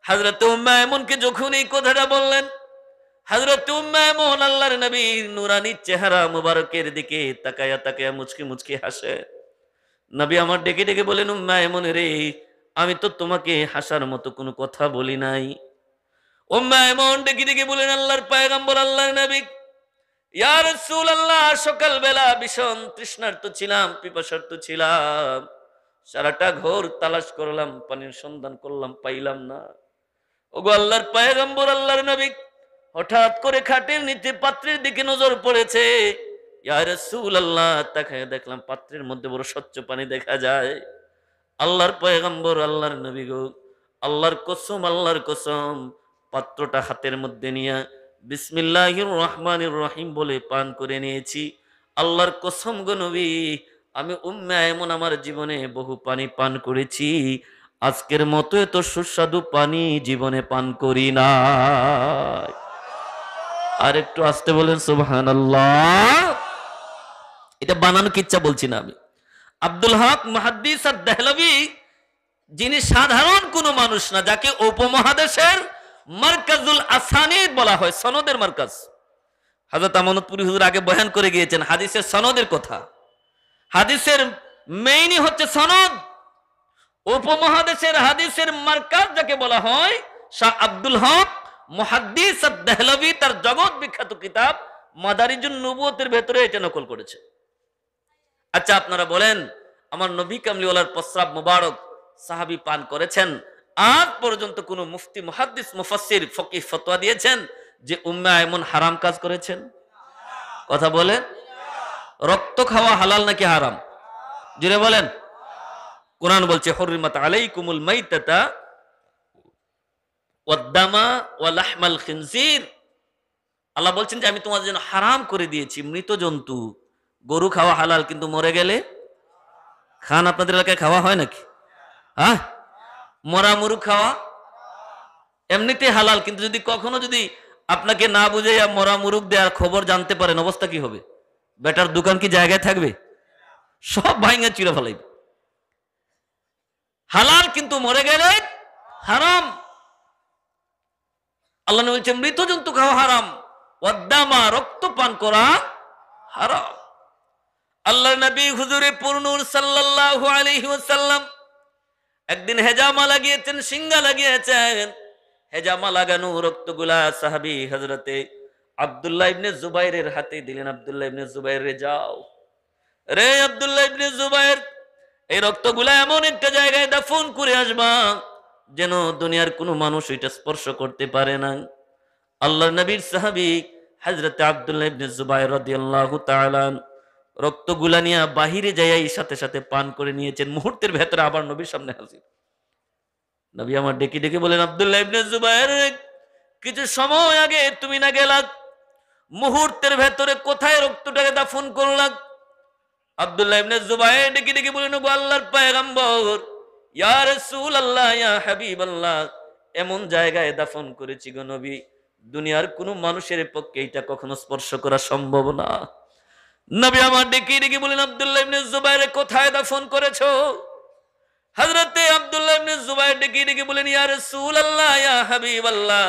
হযরত উম্মে আয়মনকে যখন এই কথাটা বললেন, হযরত উম্মে আইমন আল্লাহর নবীর নুরানি চেহারা মুবারকের দিকে তাকায়া তাকায়া মুচকি মুচকি হাসে। নবী আমার ডেকে ডেকে বলেন, উম্মে আইমন রে, আমি তো তোমাকে হাসার মতো কোনো কথা বলি নাই। উম্মে আইমন ডেকে ডেকে বলেন, আল্লাহর পয়গম্বর, আল্লাহর নবী, ইয়া রাসূলুল্লাহ, সকালবেলা ভীষণ তৃষ্ণার্ত ছিলাম, পিপাসার্ত ছিলাম, সারাটা ঘোর তালাশ করলাম, পানির সন্ধান করলাম, পাইলাম না। ওগো আল্লাহর পয়গম্বর, আল্লাহর নবী, হঠাৎ করে খাটের নিচে পাত্রের দিকে নজর পড়েছে। ইয়া রাসূলুল্লাহ, তাকায় দেখলাম পাত্রের মধ্যে বড় স্বচ্ছ পানি দেখা যায়। আল্লাহর পয়গম্বর, আল্লাহর নবী গো, আল্লাহর কসম, আল্লাহর কসম, পাত্রটা হাতের মধ্যে নিয়ে বিসমিল্লাহির রহমানির রহিম বলে পান করে নিয়েছি। আল্লাহর কসম গো নবী, আমি উম্মে আইমন আমার জীবনে বহু পানি পান করেছি, আজকের মতো এত সুস্বাদু পানি জীবনে পান করি না। আর একটু আসতে বলেন সুবহানাল্লাহ। এটা বানানো কিচ্ছা বলছি না আমি। আব্দুল হক মুহাদ্দিস আদ-দেহলভী, যিনি সাধারণ কোনো মানুষ না, যাকে উপমহাদেশের মারকাজুল আসানিদ বলা হয়, সনদের মারকাজ। হযরত আমানতপুরি হুজুর আগে বয়ান করে গিয়েছেন হাদিসের সনদের কথা। হাদিসের মেইনই হচ্ছে সনদ। উপমহাদেশের হাদিসের মারকাজ যাকে বলা হয়, শাহ আব্দুল হক মুহাদ্দিস আদ-দেহলভী তার জগৎ বিখ্যাত কিতাব মাদারিজুন নবুয়তের ভেতরে এটা নকল করেছে। আচ্ছা, আপনারা বলেন, আমার নবী কামলিওয়ালার প্রস্রাব মুবারক সাহাবী পান করেছেন, আজ পর্যন্ত কোন মুফতি, মুহাদ্দিস, মুফাসসির, ফকিহ ফতোয়া দিয়েছেন যে উম্মে আইমন হারাম কাজ করেছেন? কথা বলেন। রক্ত খাওয়া হালাল নাকি হারাম? জুড়ে বলেন। কোরআন বলছে, হুররিমাত আলাইকুমুল মাইতাতা ওয়াদ-দামা ওয়া লাহমাল খিনজির। আল্লাহ বলছেন যে আমি তোমাদের জন্য হারাম করে দিয়েছি মৃত জন্তু। গরু খাওয়া হালাল, কিন্তু মরে গেলে খান। আপনাদের এলাকায় খাওয়া হয় নাকি? হ্যাঁ, মরা মুরগ খাওয়া এমনিতে হালাল, কিন্তু যদি কখনো যদি আপনাকে না বুঝাইয়া মরা মুরগ দেওয়ার খবর জানতে পারেন, অবস্থা কি হবে? বেটার দোকান কি জায়গায় থাকবে? সব ভাঙা চিরা ফেলাইবে। হালাল, কিন্তু মরে গেলে হারাম। আল্লাহ বলছে মৃত জন্তু খাওয়া হারাম, ওয়াদ-দামা, রক্ত পান করা হারাম। আল্লাহর নবী হুজুরে পুরনুর সাল্লাল্লাহু আলাইহি ওয়াসাল্লাম একদিন হেজামা লাগিয়েছেন, সিঙ্গা লাগিয়েছেন। হেজামা লাগানো রক্তগুলা সাহাবী হযরতে আব্দুল্লাহ ইবনে জুবাইরের হাতে দিলেন। আব্দুল্লাহ ইবনে জুবাইর, রে যাও, রে আব্দুল্লাহ ইবনে জুবাইর, এই রক্তগুলা এমন একটা জায়গায় দাফন করে আসবা যেন দুনিয়ার কোনো মানুষ এটা স্পর্শ করতে পারে না। আল্লাহর নবীর সাহাবী হযরতে আব্দুল্লাহ ইবনে জুবাইর রাদিয়াল্লাহু তাআলা রক্তগুলা নিয়ে বাহিরে যাইয়াই সাথে সাথে পান করে নিয়েছেন। মুহূর্তের ভেতরে আবার নবীর সামনে হাজির। নবী আমার ডেকে ডেকে বলেন, আব্দুল্লাহ ইবনে জুবাইর, কিছু সময় আগে তুমি না গেলা, মুহূর্তের ভেতরে কোথায় রক্তটাকে দাফন করলা? আব্দুল্লাহ ইবনে জুবাইর ডেকে ডেকে বলেন, গো আল্লাহর পয়গম্বর, ইয়া রাসূলুল্লাহ, ইয়া হাবিবাল্লাহ, এমন জায়গায় দাফন করেছি গো নবী, দুনিয়ার কোনো মানুষের পক্ষে এটা কখনো স্পর্শ করা সম্ভব না। নবী আমার ডেকে ডেকে বলেন, আব্দুল্লাহ ইবনে জুবাইর, কোথায় দাফন করেছো? হযরতে আব্দুল্লাহ ইবনে জুবাইর ডেকে ডেকে বলেন, ইয়া রাসূলুল্লাহ, ইয়া হাবিবাল্লাহ,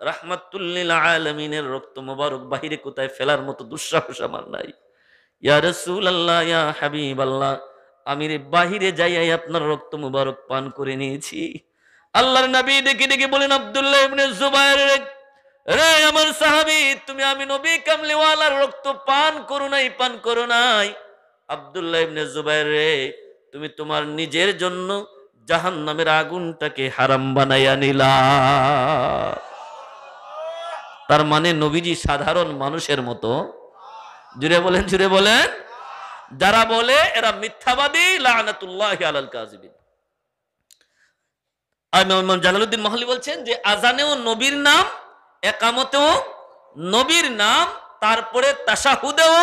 রাহমাতুল লিল আলামিনের রক্ত মোবারক বাহিরে কোথায় ফেলার মতো দুঃসাহস আমার নাই। ইয়া রাসূলুল্লাহ, ইয়া হাবিবাল্লাহ, আমি রে বাহিরে যাইয়াই আপনার রক্ত মোবারক পান করে নিয়েছি। আল্লাহর নবী ডেকে ডেকে বলেন, আব্দুল্লাহ ইবনে জুবাইর, রে আমার সাহাবী, তুমি আমি নবী কামলিওয়ালার রক্ত পান করো নাই, পান করো নাই। আব্দুল্লাহ ইবনে জুবাইর রে, তুমি তোমার নিজের জন্য জাহান্নামের আগুনটাকে হারাম বানাইয়া নিলা। তার মানে নবীজি সাধারণ মানুষের মতো। জুড়ে বলেন, জুড়ে বলেন। যারা বলে এরা মিথ্যাবাদী, লানাতুল্লাহি আলাল কাযিবিন। ইমাম জালালউদ্দিন মাহলি বলছেন যে আজানেও নবীর নাম, একামতেও নবীর নাম, তারপরে তাশাহুদেও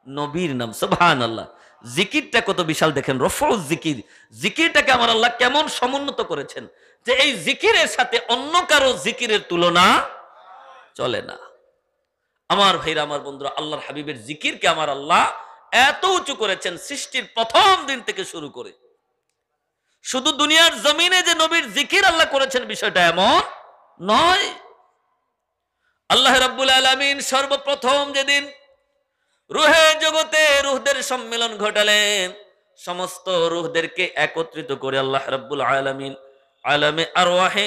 নবীর নাম। সুবহানাল্লাহ। জিকিরটা কত বিশাল দেখেন, রফউজ জিকির। জিকিরটাকে আমার আল্লাহ কেমন সমুন্নত করেছেন যে এই জিকিরের সাথে অন্য কারো জিকিরের তুলনা চলে না। আমার ভাইরা, আমার বন্ধুরা, আল্লাহর হাবিবের জিকিরকে আমার আল্লাহ এত উঁচু করেছেন, সৃষ্টির প্রথম দিন থেকে শুরু করে। শুধু দুনিয়ার জমিনে যে নবীর জিকির আল্লাহ করেছেন বিষয়টা এমন নয়। আল্লাহ রাব্বুল আলামিন সর্বপ্রথম যেদিন রূহের জগতে রূহদের সম্মেলন ঘটালেন, সমস্ত রূহদেরকে একত্রিত করে আল্লাহ রাব্বুল আলামিন আলামে আরওয়াহে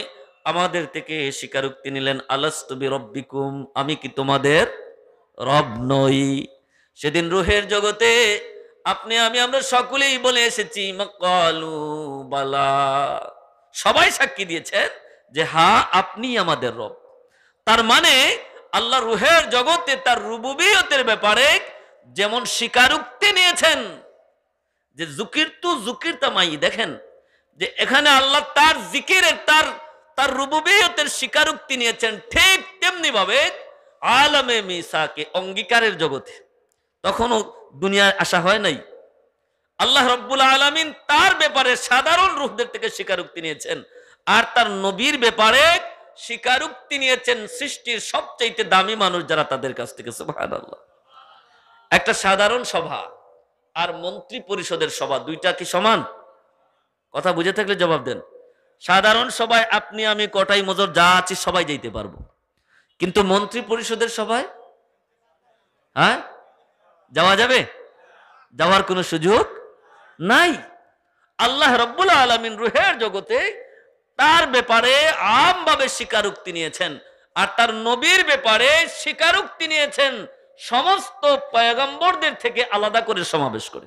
আমাদের থেকে স্বীকারোক্তি নিলেন, আলাস্তু বিরব্বিকুম, আমি কি তোমাদের রব নই? সেদিন রূহের জগতে আপনি আমি আমরা সকলেই বলে এসেছি মাকালু বালা, সবাই সাক্ষী দিয়েছেন যে হ্যাঁ আপনি আমাদের রব। তার মানে আল্লাহ রূহের জগতে তার রুবুবিয়তের ব্যাপারে যেমন স্বীকারোক্তি নিয়েছেন যে জুকির তামাই, দেখেন যে এখানে আল্লাহ তার জিকিরের তার তার রুবুবিয়তের স্বীকারোক্তি নিয়েছেন, ঠিক তেমনি ভাবে আলামে মিসাকে অঙ্গীকারের জগতে তখনও দুনিয়ায় আসা হয় নাই, আল্লাহ রাব্বুল আলামিন তার ব্যাপারে সাধারণ রূহদের থেকে স্বীকারোক্তি নিয়েছেন, আর তার নবীর ব্যাপারে স্বীকারোক্তি নিয়েছেন সৃষ্টির সবচাইতে দামি মানুষ যারা, তাদের কাছ থেকে। সুবহানাল্লাহ। একটা সাধারণ সভা আর মন্ত্রী পরিষদের সভা, দুইটা কি সমান? কথা বুঝে থাকলে জবাব দেন। সাধারণ সভায় আপনি আমি কটাই মজর যা আছি সবাই যাইতে পারবো, কিন্তু মন্ত্রী পরিষদের সভায় হ্যাঁ যাওয়া যাবে? যাওয়ার কোনো সুযোগ নাই। আল্লাহ রাব্বুল আলামিন রূহের জগতে তার ব্যাপারে আমভাবে স্বীকারোক্তি নিয়েছেন, আর তার নবীর ব্যাপারে স্বীকারোক্তি নিয়েছেন সমস্ত পয়গম্বরদের থেকে আলাদা করে, সমাবেশ করে।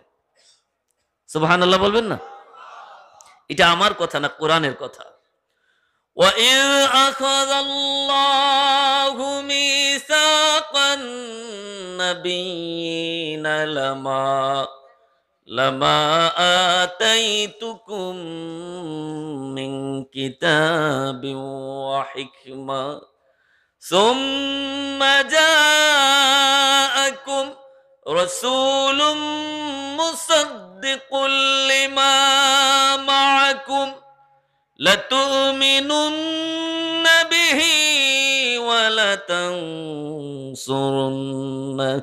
সুবহানাল্লাহ বলবেন না? এটা আমার কথা না, কোরআনের কথা। وَإِذْ أَخَذَ اللَّهُ مِيثَاقَ النَّبِيِّينَ لما آتيتكم من كتاب وحكمة ثم جاءكم رسول مصدق لما معكم لتؤمنن به ولتنصرنه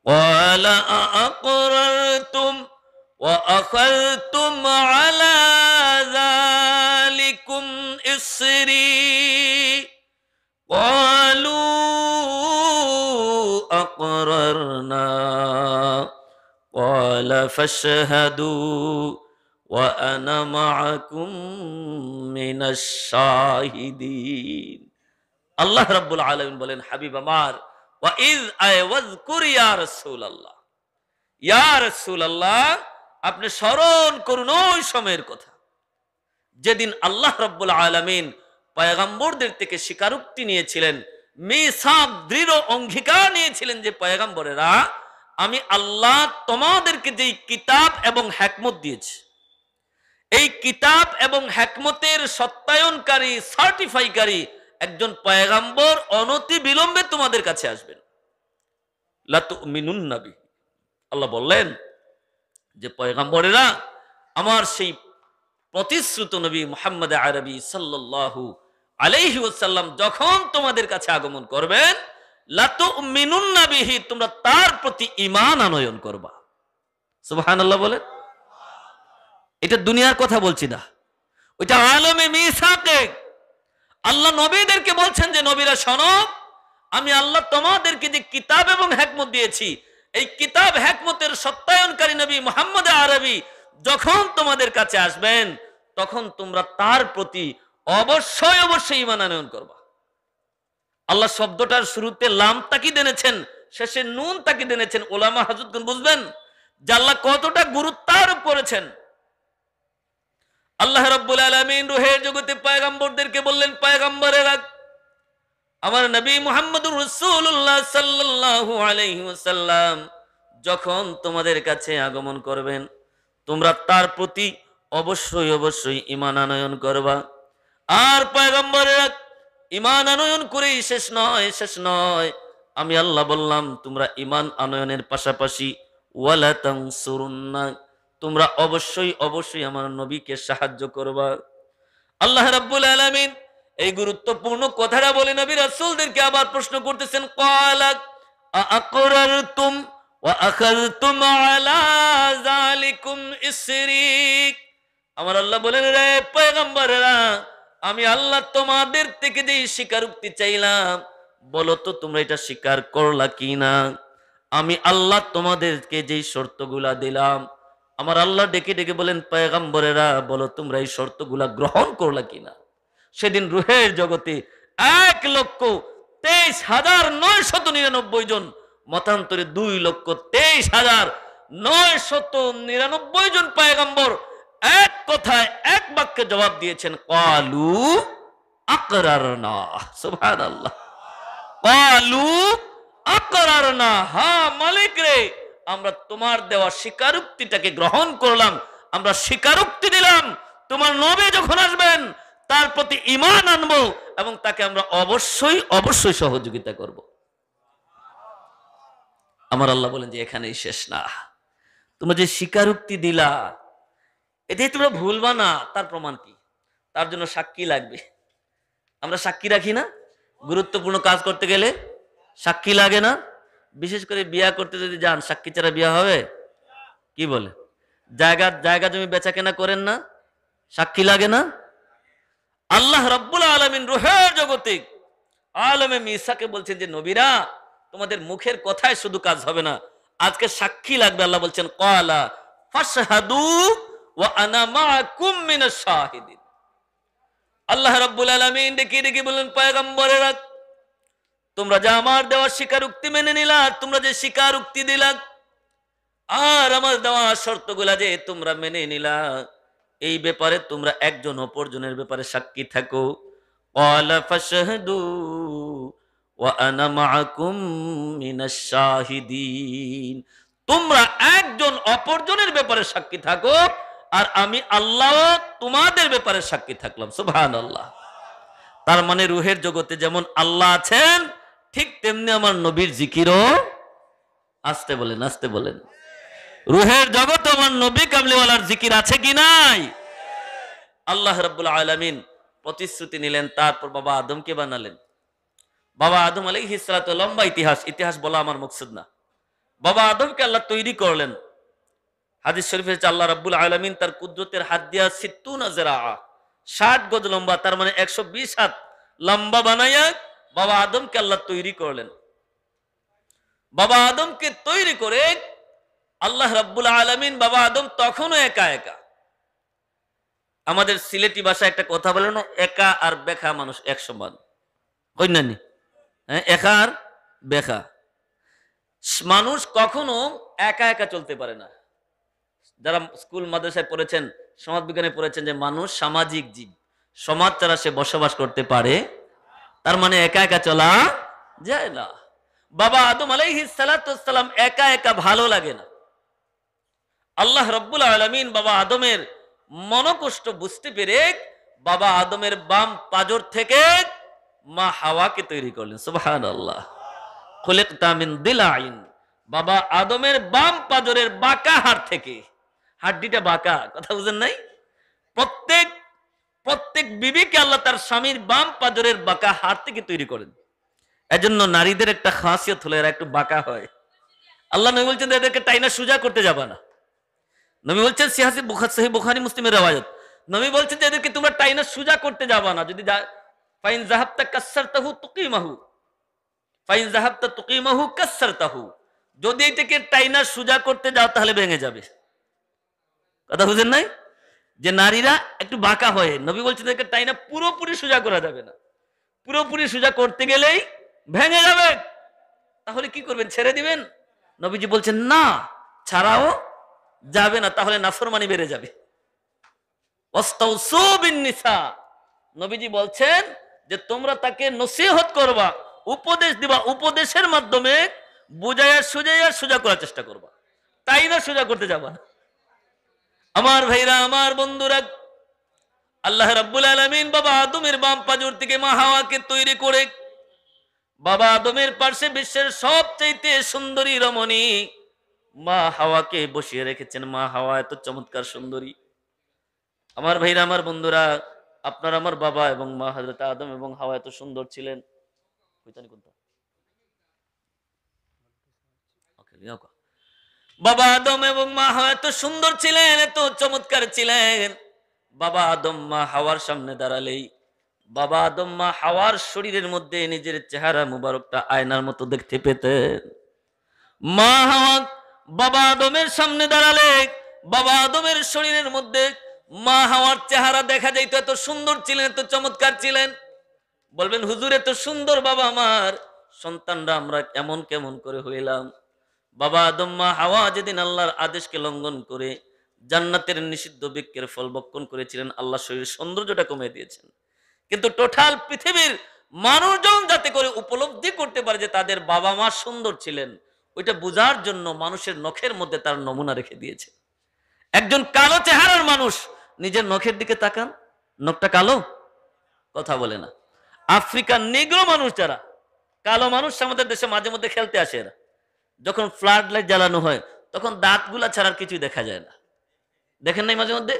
قال أأقررتم وأخذتم على ذلكم إصري قالوا أقررنا قال فاشهدوا وأنا معكم من الشاهدين। আল্লাহ রাব্বুল আলামিন বলেন, হাবিব আমার, ওয়াইজ ওয়াজকুর ইয়া রাসূলুল্লাহ, ইয়া রাসূলুল্লাহ, আপনি স্মরণ করুন ওই সময়ের কথা যেদিন আল্লাহ রাব্বুল আলামিন পয়গম্বরদের থেকে স্বীকারোক্তি নিয়েছিলেন, মিসাক দৃঢ় অঙ্গীকার নিয়েছিলেন যে পয়গম্বরেরা আমি আল্লাহ তোমাদেরকে যেই কিতাব এবং হিকমত দিয়েছি, এই কিতাব এবং হিকমতের সত্যায়নকারী, সার্টিফাইকারী একজন পয়গম্বর অনতি বিলম্বে তোমাদের কাছে আসবেন। লা তুমিনুন্না বিহি, আল্লাহ বললেন যে পয়গম্বরেরা আমার সেই প্রতিশ্রুত নবী মুহাম্মদ আরবি সাল্লাল্লাহু আলাইহি ওয়াসাল্লাম যখন তোমাদের কাছে আগমন করবেন, লা তুমিনুন্না বিহি, তোমরা তার প্রতি ঈমান আনয়ন করবা। সুবহানাল্লাহ বলেন। এটা দুনিয়ার কথা বলছি না, ওইটা আলমে মিসাকে। আল্লাহ নবীদেরকে বলছেন যে নবীরা শোনো, আমি আল্লাহ তোমাদেরকে যে কিতাব এবং হিকমত দিয়েছি, এই কিতাব হিকমতের সত্যায়নকারী নবী মুহাম্মদ আরবি যখন তোমাদের কাছে আসবেন, তখন তোমরা তার প্রতি অবশ্যই অবশ্যই ঈমান আনয়ন করবা। আল্লাহ শব্দটার শুরুতে লাম তাকিদ এনেছেন, শেষে নুন তাকিদ এনেছেন। ওলামা হযরতগণ বুঝবেন যে আল্লাহ কতটা গুরুত্ব আরোপ করেছেন। আল্লাহ রাব্বুল আলামিন রূহের জগতে পয়গম্বরদেরকে বললেন, পয়গম্বরেরা আমার নবী মুহাম্মদুর রাসূলুল্লাহ সাল্লাল্লাহু আলাইহি ওয়াসাল্লাম যখন তোমাদের কাছে আগমন করবেন, তোমরা তার প্রতি অবশ্যই অবশ্যই ঈমান আনয়ন করবা। আর পয়গম্বরেরা ঈমান আনয়ন করেই শেষ নয়, আমি আল্লাহ বললাম তোমরা ঈমান আনয়নের পাশাপাশি ওয়ালা তানসুরুন্না, তোমরা অবশ্যই অবশ্যই আমার নবীকে সাহায্য করবা। আল্লাহ রাব্বুল আলামিন এই গুরুত্বপূর্ণ কথাটা বলে নবী রাসূলদেরকে আবার প্রশ্ন করতেছেন, ক্বালা আআকরারতুম ওয়া আখাযতুম আলা যালিকুম ইসরি। আমার আল্লাহ বলেন, রে পয়গম্বরেরা, আমি আল্লাহ তোমাদের থেকে যে স্বীকারোক্তি চাইলাম, বলো তো তোমরা এটা স্বীকার করলা কিনা? আমি আল্লাহ তোমাদেরকে যেই শর্তগুলা দিলাম, আমার আল্লাহ ডেকে ডেকে বলেন, পয়গম্বরেরা বলো তোমরা এই শর্তগুলা গ্রহণ করলা কিনা? সেদিন রুহের জগতে 1,23,999 জন, মতান্তরে 2,23,999 জন পয়গম্বর এক কথায় এক বাক্যে জবাব দিয়েছেন, ক্বালু আকরারনা। সুবহানাল্লাহ। ক্বালু আকরারনা, হ্যাঁ মালিক রে, আমরা তোমার দেওয়া স্বীকারোক্তিটাকে গ্রহণ করলাম, আমরা স্বীকারোক্তি দিলাম তোমার নবী যখন আসবেন তার প্রতি ঈমান আনবো এবং তাকে আমরা অবশ্যই অবশ্যই সহযোগিতা করব। আমার আল্লাহ বলেন যে এখানেই শেষ না, তোমরা যে স্বীকারোক্তি দিলা এটাই তোমরা ভুলবা না, তার প্রমাণ কি? তার জন্য সাক্ষী লাগবে। আমরা সাক্ষী রাখি না? গুরুত্বপূর্ণ কাজ করতে গেলে সাক্ষী লাগে না? বিশেষ করে বিয়া করতে যদি যান, সাক্ষী ছাড়া বিয়া হবে? কি বলে? জায়গা জমি বেচা কেনা করেন না, সাক্ষী লাগে না? আল্লাহ রাব্বুল আলামিন রূহের জগতে আলমে মিসাকে বলছেন যে নবীরা, তোমাদের মুখের কথায় শুধু কাজ হবে না, আজকে সাক্ষী লাগবে। আল্লাহ বলছেন, ক্বালা ফাশহাদু ওয়া আনা মাআকুম মিনাশ শাহিদিন। আল্লাহ রাব্বুল আলামিন ডেকে ডেকে বলেন, পয়গম্বরেরা তোমরা যে আমার দেওয়া স্বীকারোক্তি মেনে নিলা, তোমরা যে স্বীকারোক্তি দিলা আর আমার দেওয়া শর্তগুলা যে তোমরা মেনে নিলা, এই ব্যাপারে তোমরা একজন অপরজনের ব্যাপারে সাক্ষী থাকো। ক্বালা ফাশহাদু ওয়া আনা মাআকুম মিনাশ শাহিদিন। তোমরা একজন অপরজনের ব্যাপারে সাক্ষী থাকো আর আমি আল্লাহ তোমাদের ব্যাপারে সাক্ষী থাকলাম। সুবহানাল্লাহ। তার মানে রুহের জগতে যেমন আল্লাহ আছেন, ঠিক তেমনি আমার নবীর জিকিরও, আসতে বলেন আসতে বলেন, রুহের জগতে আমার নবী কামলিওয়ালার জিকির আছে কি নাই? আল্লাহ রাব্বুল আলামিন প্রতিশ্রুতি নিলেন, তারপর বাবা আদমকে বানালেন। বাবা আদম আলাইহিস সালাতু, লম্বা ইতিহাস বলা আমার মকসুদ না। বাবা আদমকে আল্লাহ তৈরি করলেন। হাদিস শরীফে আল্লাহ রাব্বুল আলামিন তার কুদরতের হাত দিয়া 60 জিরাআ, 60 গজ লম্বা, তার মানে 120 হাত লম্বা বানাইয়া বাবা আদমকে আল্লাহ তৈরি করলেন। বাবা আদমকে তৈরি করে আল্লাহ রাব্বুল আলামিন, বাবা আদম তখনও একা একা। আমাদের সিলেটি ভাষায় একটা কথা বলে না, একা আর বেখা মানুষ এক সমান, কইনানি? হ্যাঁ, একা আর বেখা মানুষ কখনো একা একা চলতে পারে না। যারা স্কুল মাদ্রাসায় পড়েছেন, সমাজ বিজ্ঞানে পড়েছেন যে মানুষ সামাজিক জীব, সমাজ ছাড়া সে বসবাস করতে পারে, তার মানে একা একা চলা যায় না। বাবা আদম আলাইহিস সালাতু ওয়াসসালাম একা একা ভালো লাগে না। আল্লাহ রাব্বুল আলামিন বাবা আদমের মনোকষ্ট বুঝতে পেরে বাবা আদমের বাম পাজর থেকে মা হাওয়াকে তৈরি করলেন। সুবহানাল্লাহ। খুলিকতা মিন দিলাইন, বাবা আদমের বাম পাজরের বাঁকা হাড় থেকে, হাড্ডিটা বাঁকা, কথা বুঝেন নাই? প্রত্যেক বিবিকে আল্লাহ তার স্বামীর বাম পাজরের বাঁকা হাড় থেকে তৈরি করেন। এজন্য নারীদের একটা খাসিয়ত হলো এরা একটু বাঁকা হয়। আল্লাহ নবী বলছেন এদেরকে টাইনা সুজা করতে যাবা না। নবী বলছেন সহিহ বুখারী মুসলিমের রওয়ায়াত, নবী বলছেন যে এদেরকে তোমরা টাইনা সুজা করতে যাবা না। যদি ফাইন যাহাবতা কাসসারতাহু তুকিমাহু, ফাইন যাহাবতা তুকিমাহু কাসসারতাহু, যদি এটাকে টাইনা সুজা করতে যাও তাহলে ভেঙে যাবে। কথা বুঝেন নাই? যে নারীরা একটু বাঁকা হয়, নবী বলছেন এদেরকে টাইনা পুরোপুরি সুজা করা যাবে না। পুরোপুরি সুজা করতে গেলেই ভেঙে যাবে। তাহলে কি করবেন? ছেড়ে দিবেন? নবীজি বলছেন না, ছাড়াও যাবে না, তাহলে নাফরমানি বেড়ে যাবে। ওয়াস্তাউসু বিন-নিসা, নবীজি বলছেন যে তোমরা তাকে নসিহত করবা, উপদেশ দিবা, উপদেশের মাধ্যমে বুঝাইয়া সুজাইয়া সুজা করার চেষ্টা করবা, তাই না সুজা করতে যাবা না। আমার ভাইরা, আমার বন্ধুরা, আল্লাহ রাব্বুল আলামিন বাবা আদমের বাম পাজর থেকে মা হাওয়াকে তৈরি করে বাবা আদমের পাশে বিশ্বের সবচেয়ে সুন্দরী রমণী মা হাওয়াকে বসিয়ে রেখেছেন। মা হাওয়া এত চমৎকার সুন্দরী। আমার ভাইরা, আমার বন্ধুরা, আপনার আমার বাবা এবং মা হযরত আদম এবং হাওয়া এত সুন্দর ছিলেন। বাবা আদম এবং মা হাওয়া এত সুন্দর ছিলেন, এত চমৎকার ছিলেন। বাবা আদম মা হাওয়ার সামনে দাঁড়ালেই বাবা আদম মা হাওয়ার শরীরের মধ্যে নিজের চেহারা মুবারকটা আয়নার মতো দেখতে পেতেন। মা হাওয়া বাবা আদমের সামনে দাঁড়ালে বাবা আদমের শরীরের মধ্যে মা হাওয়ার চেহারা দেখা যাইতো। এত সুন্দর ছিলেন, এত চমৎকার ছিলেন। বলবেন হুজুর এত সুন্দর বাবা আমার, সন্তানরা আমরা কেমন কেমন করে হইলাম। বাবা আদম মা হাওয়া যেদিন আল্লাহর আদেশকে লঙ্ঘন করে জান্নাতের নিষিদ্ধ বৃক্ষের ফল ভক্ষণ করেছিলেন, আল্লাহ শরীরের সৌন্দর্যটা কমে দিয়েছেন। কিন্তু টোটাল পৃথিবীর মানুষজন যাতে করে উপলব্ধি করতে পারে যে তাদের বাবা মা সুন্দর ছিলেন, ওইটা বোঝার জন্য মানুষের নখের মধ্যে তার নমুনা রেখে দিয়েছে। একজন কালো চেহারার মানুষ নিজের নখের দিকে তাকান, নখটা কালো, কথা বলে না। আফ্রিকার নিগ্রো মানুষ যারা কালো মানুষ আমাদের দেশে মাঝে মধ্যে খেলতে আসে, এরা যখন ফ্লাড লাইট জ্বালানো হয় তখন দাঁতগুলা ছাড়ার কিছুই দেখা যায় না, দেখেন নাই মাঝে মধ্যে?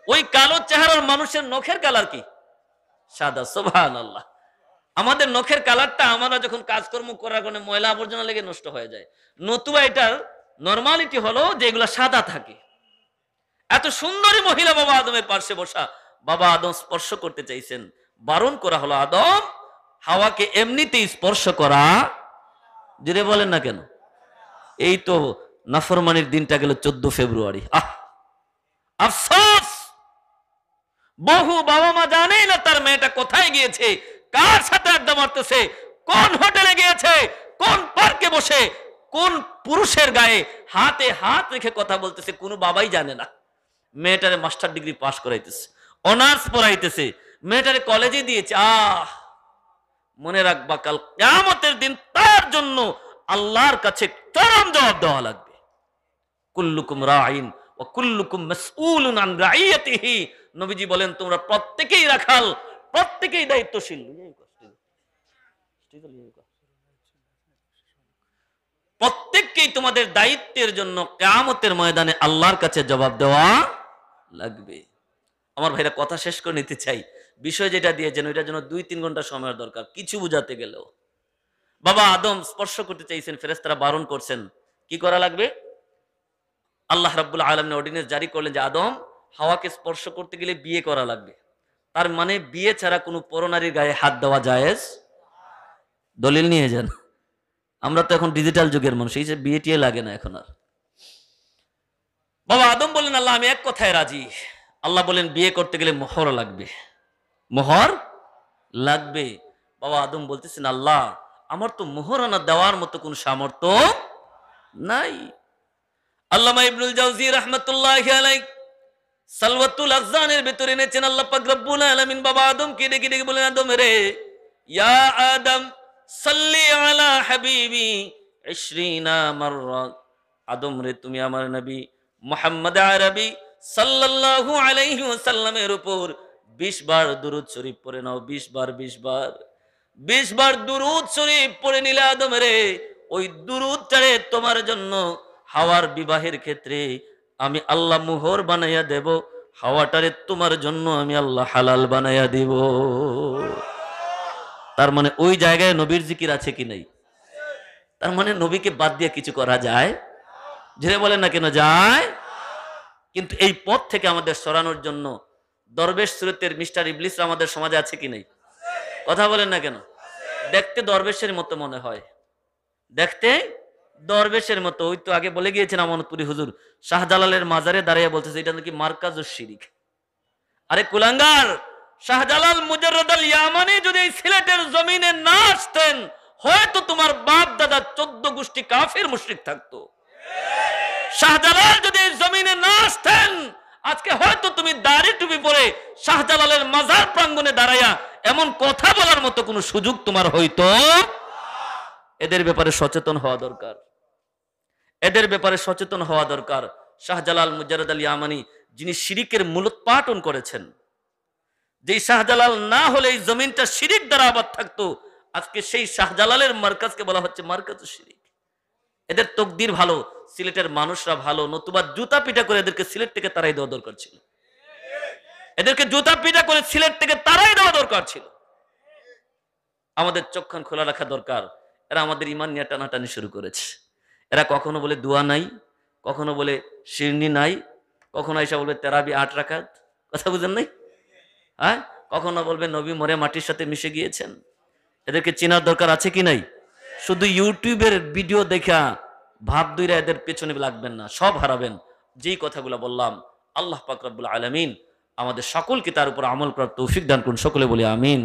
ওই কালো চেহারার মানুষের নখের কালার কি? সাদা। সুবহানাল্লাহ। আমাদের নখের কালারটা আমরা যখন কাজকর্ম করার কারণে ময়লা আবর্জনা লেগে নষ্ট হয়ে যায়, নতুবা এটার নরমালিটি হলো যে এগুলা সাদা থাকে। এত সুন্দরী মহিলা বাবা আদমের পার্শ্বে বসা, বাবা আদম স্পর্শ করতে চাইছেন, বারণ করা হলো আদম হাওয়াকে এমনিতেই স্পর্শ করা। যদি বলেন না কেন? এই তো নাফরমানির দিনটা গেল 14 ফেব্রুয়ারি। আফসোস, বহু বাবা মা জানেই না তার মেয়েটা কোথায় গিয়েছে, কার সাথে আড্ডা মারতেছে, কোন হোটেলে গিয়েছে, কোন পার্কে বসে কোন পুরুষের গায়ে হাতে হাত রেখে কথা বলতেছে, কোনো বাবাই জানে না। মেয়েটারে মাস্টার ডিগ্রি পাস করাইতেছে, অনার্স পড়াইতেছে, মেয়েটারে কলেজে দিয়েছে। মনে রাখবা কাল কিয়ামতের দিন তার জন্য আল্লাহর কাছে চরম জবাব দেওয়া লাগবে। কুল্লুকুম রাইন ওয়া কুল্লুকুম মাসউলুন আন রাইয়াতিহি। নবীজি বলেন তোমরা প্রত্যেকেই রাখাল, প্রত্যেকেই দায়িত্বশীল। প্রত্যেককেই তোমাদের দায়িত্বের জন্য কিয়ামতের ময়দানে আল্লাহর কাছে জবাব দেওয়া লাগবে। আমার ভাইরা কথা শেষ করে নিতে চাই। বিষয় যেটা দিয়েছেন ওইটার জন্য 2-3 ঘন্টা সময়ের দরকার কিছু বুঝাতে গেলেও। বাবা আদম স্পর্শ করতে চাইছেন, ফেরেশতারা বারণ করছেন। কি করা লাগবে? আল্লাহ রাব্বুল আলামিন অর্ডিন্যান্স জারি করলেন যে আদম হাওয়াকে স্পর্শ করতে গেলে বিয়ে করা লাগবে। তার মানে বিয়ে ছাড়া কোনো পরনারীর গায়ে হাত দেওয়া জায়েজ। দলিল নিয়ে যান। আমরা তো এখন ডিজিটাল যুগের মানুষ, এই যে বিয়ে টিয়ে লাগে না এখন আর। বাবা আদম বললেন আল্লাহ আমি এক কথায় রাজি। আল্লাহ বলেন বিয়ে করতে গেলে মোহর লাগবে, মোহর লাগবে। বাবা আদম বলতেছেন আল্লাহ আমার তো মোহরানা দেওয়ার মতো কোন সামর্থ্য নাই। আল্লামা ইবনুল জাওজি রাহমাতুল্লাহি আলাইহি সালওয়াতুল আযজানের ভিতরে এনেছেন আল্লাহ পাক রব্বুল আলামিন বাবা আদমকে ডেকে ডেকে বলেন আদম রে, ইয়া আদম সাল্লি আলা হাবিবি 20 মাররা। আদম রে তুমি আমার নবী মুহাম্মদ আরবি সাল্লাল্লাহু আলাইহি ওয়াসাল্লামের উপর 20 বার দুরূদ শরীফ পড়ে নাও। 20 বার 20 বার 20 বার দুরূদ শরীফ পড়ে নিলে আদম রে ওই দুরূদটারে তোমার জন্য হাওয়ার বিবাহের ক্ষেত্রে আমি আল্লাহ মোহর বানাইয়া দেব, হাওয়াটারে তোমার জন্য আমি আল্লাহ হালাল বানাইয়া দিব। তার মানে ওই জায়গায় নবীর জিকির আছে কি নাই? তার মানে নবীকে বাদ দিয়ে কিছু করা যায়? জেনে বলেন না কেন যায়। কিন্তু এই পথ থেকে আমাদের সরানোর জন্য দরবেশ সুরতের মিস্টার ইবলিস আমাদের সমাজে আছে কি নাই? কথা বলেন না কেন? দেখতে দরবেশের মতো মনে হয়, দেখতে দরবেশের মতো। ওই তো আগে বলে গিয়েছেন আমানতপুরি হুজুর শাহজালালের মাজারে দাঁড়িয়ে বলতেছে এটা নাকি মারকাজুশ শিরিক। আরে কুলাঙ্গার, শাহজালাল মুজাররদ আল ইয়ামানি যদি এই সিলেটের জমিনে না আসতেন হয়তো তোমার বাপ দাদা 14 গোষ্ঠী কাফির মুশরিক থাকতো। শাহজালাল যদি এই জমিনে না আসতেন আজকে হয়তো তুমি দাড়ি টুপি পরে শাহজালালের মাজার প্রাঙ্গণে দাঁড়াইয়া এমন কথা বলার মতো কোনো সুযোগ তোমার হইতো। এদের ব্যাপারে সচেতন হওয়া দরকার, এদের ব্যাপারে সচেতন হওয়া দরকার। শাহজালাল মুজাররদ আল ইয়ামানি যিনি শিরিকের মূলোৎপাটন করেছেন, যেই শাহজালাল না হলে এই জমিনটা শিরিক দ্বারা আবাদ থাকতো, আজকে সেই শাহজালালের মার্কাজকে বলা হচ্ছে মার্কাজুশ শিরিক। এদের তকদির ভালো, সিলেটের মানুষরা ভালো, নতুবা জুতা পিটা করে এদেরকে সিলেট থেকে তারাই দেওয়া দরকার ছিল। এদেরকে জুতা পিটা করে সিলেট থেকে তারাই দেওয়া দরকার ছিল। আমাদের চোখখান খোলা রাখা দরকার। এরা আমাদের ইমান নিয়ে টানাটানি শুরু করেছে। এরা কখনো বলে দোয়া নাই, কখনো বলে শিরনি নাই, কখনো এসে বলবে তেরাবি 8 রাকাত। কথা বুঝেন নাই? হ্যাঁ, কখনো বলবে নবী মরে মাটির সাথে মিশে গিয়েছেন। এদেরকে চেনার দরকার আছে কি নাই? শুধু ইউটিউবের ভিডিও দেখা ভাব দুইরা এদের পেছনে লাগবেন না, সব হারাবেন। যেই কথাগুলো বললাম, আল্লাহ পাক রব্বুল আলামিন আমাদের সকলকে তার উপর আমল করার তৌফিক দান করুন, সকলে বলি আমিন।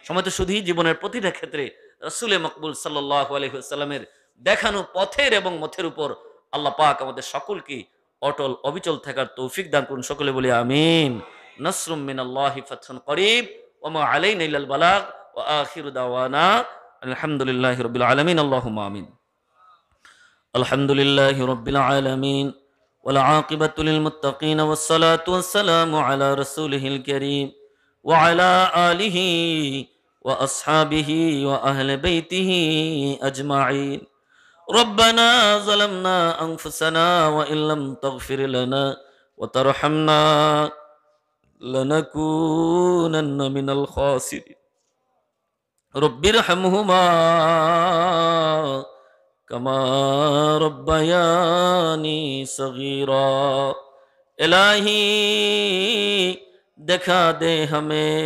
সময় তো শুধুই জীবনের প্রতিটা ক্ষেত্রে রাসূলে মকবুল সাল্লাল্লাহু আলাইহি ওয়াসাল্লামের দেখানো পথের এবং মথের উপর আল্লাহ পাক আমাদের সকলকে অটল অবিচল থাকার তৌফিক দান করুন, সকলে বলি আমিন। নাসরুম মিনাল্লাহি ফাতহুন করিব ওয়া মা আলাইনা ইল্লাল বালাগ ওয়া আখিরু দাওয়ানা আলহামদুলিল্লাহি রাব্বিল আলামিন। আল্লাহুম্মা আমিন। আলহামদুলিল্লাহি রাব্বিল আলামিন ওয়াল আকিবাতু লিল মুত্তাকিন ওয়াস সালাতু ওয়াস সালামু আলা রাসূলিহিল কারীম ওয়া আলা আলিহি ওয়া আসহাবিহি ওয়া আহলি বাইতিহি আজমাইন। ربنا ظلمنا أنفسنا وإن لم تغفر لنا وترحمنا لنكونن من الخاسرين رب ارحمهما كما ربياني صغيرا इलाही दिखा दे हमें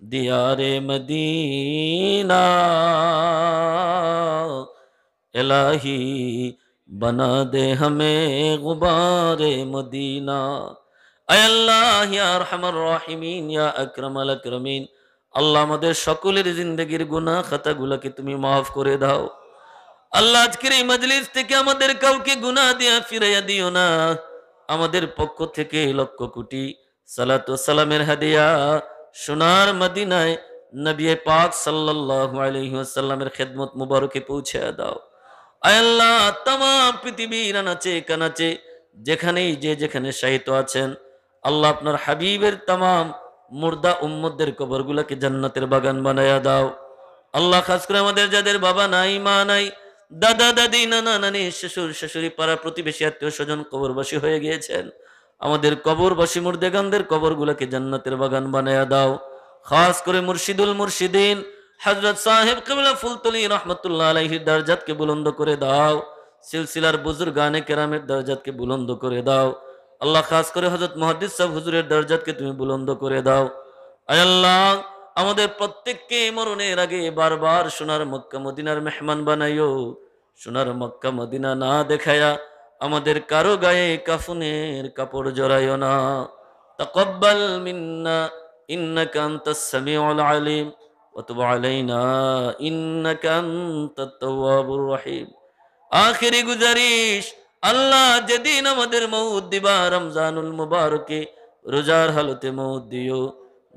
दियारे मदीना इलाही बना दे हमें गुबारे मदीना। আয় আল্লাহ ইয়া আরহামার রাহিমিন ইয়া আকরামাল আকরামিন, আল্লাহ আমাদের সকলের জিন্দেগির গুনাহ খাতাগুলোকে তুমি মাফ করে দাও। আল্লাহ আজকের এই মজলিস থেকে আমাদের কাউকে গুনাহ দিয়া ফিরাইয়া দিও না। আমাদের পক্ষ থেকে লক্ষ কোটি সালাতু সালামের হাদিয়া সোনার মদিনায় নবী পাক সাল্লাল্লাহু আলাইহি ওয়াসাল্লামের খেদমত মুবারকে পৌঁছে দাও। আয় আল্লাহ তামাম পৃথিবীর আনাচে কানাচে যেখানেই যে যেখানে শায়িত আছেন, আল্লাহ আপনার হাবিবের তামাম মুর্দা উম্মতদের কবরগুলোকে জান্নাতের বাগান বানায়া দাও। আল্লাহ খাস করে আমাদের যাদের বাবা নাই, মা নাই, দাদা দাদি, নানা নানি, শ্বশুর শাশুড়ি, পাড়া প্রতিবেশী, আত্মীয় স্বজন কবরবাসী হয়ে গিয়েছেন, আমাদের কবরবাসী মুর্দেগানদের কবরগুলোকে জান্নাতের বাগান বানায়া দাও। খাস করে মুর্শিদুল মুর্শিদিন হযরত সাহেব কিবলা ফুলতলি রহমাতুল্লাহ আলাইহির দরজাতকে বুলন্দ করে দাও। সিলসিলার বুজুর্গানে কেরামের দরজাতকে বুলন্দ করে দাও। আল্লাহ খাস করে হযরত মুহাদ্দিস সাহেব হুজুরের দরজাতকে তুমি বুলন্দ করে দাও। আয় আল্লাহ আমাদের প্রত্যেককে মরণের আগে বারবার সোনার মক্কা মদিনার মেহমান বানাইও। সোনার মক্কা মদিনা না দেখায়া আমাদের কারো গায়ে কাফনের কাপড় জড়াইও না। তাকাব্বাল মিন্না ইন্নাকা আনতাস সামিউল আলিম ওয়া তুব আলাইনা ইন্নাকা আনতাত তাওয়াবুর রহিম। আখিরি গুজারিশ, আল্লাহ যেদিন আমাদের মউত দিবা রমজানুল মুবারকে রোজার হালতে মউত দিও,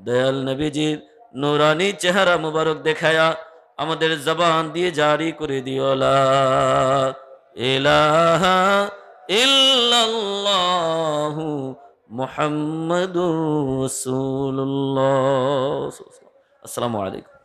দয়াল নবীজির নূরানি চেহারা মুবারক দেখায়া আমাদের জবান দিয়ে জারি করে দিও লা ইলাহা ইল্লাল্লাহু মুহাম্মাদুর রাসূলুল্লাহ। আসসালামু আলাইকুম।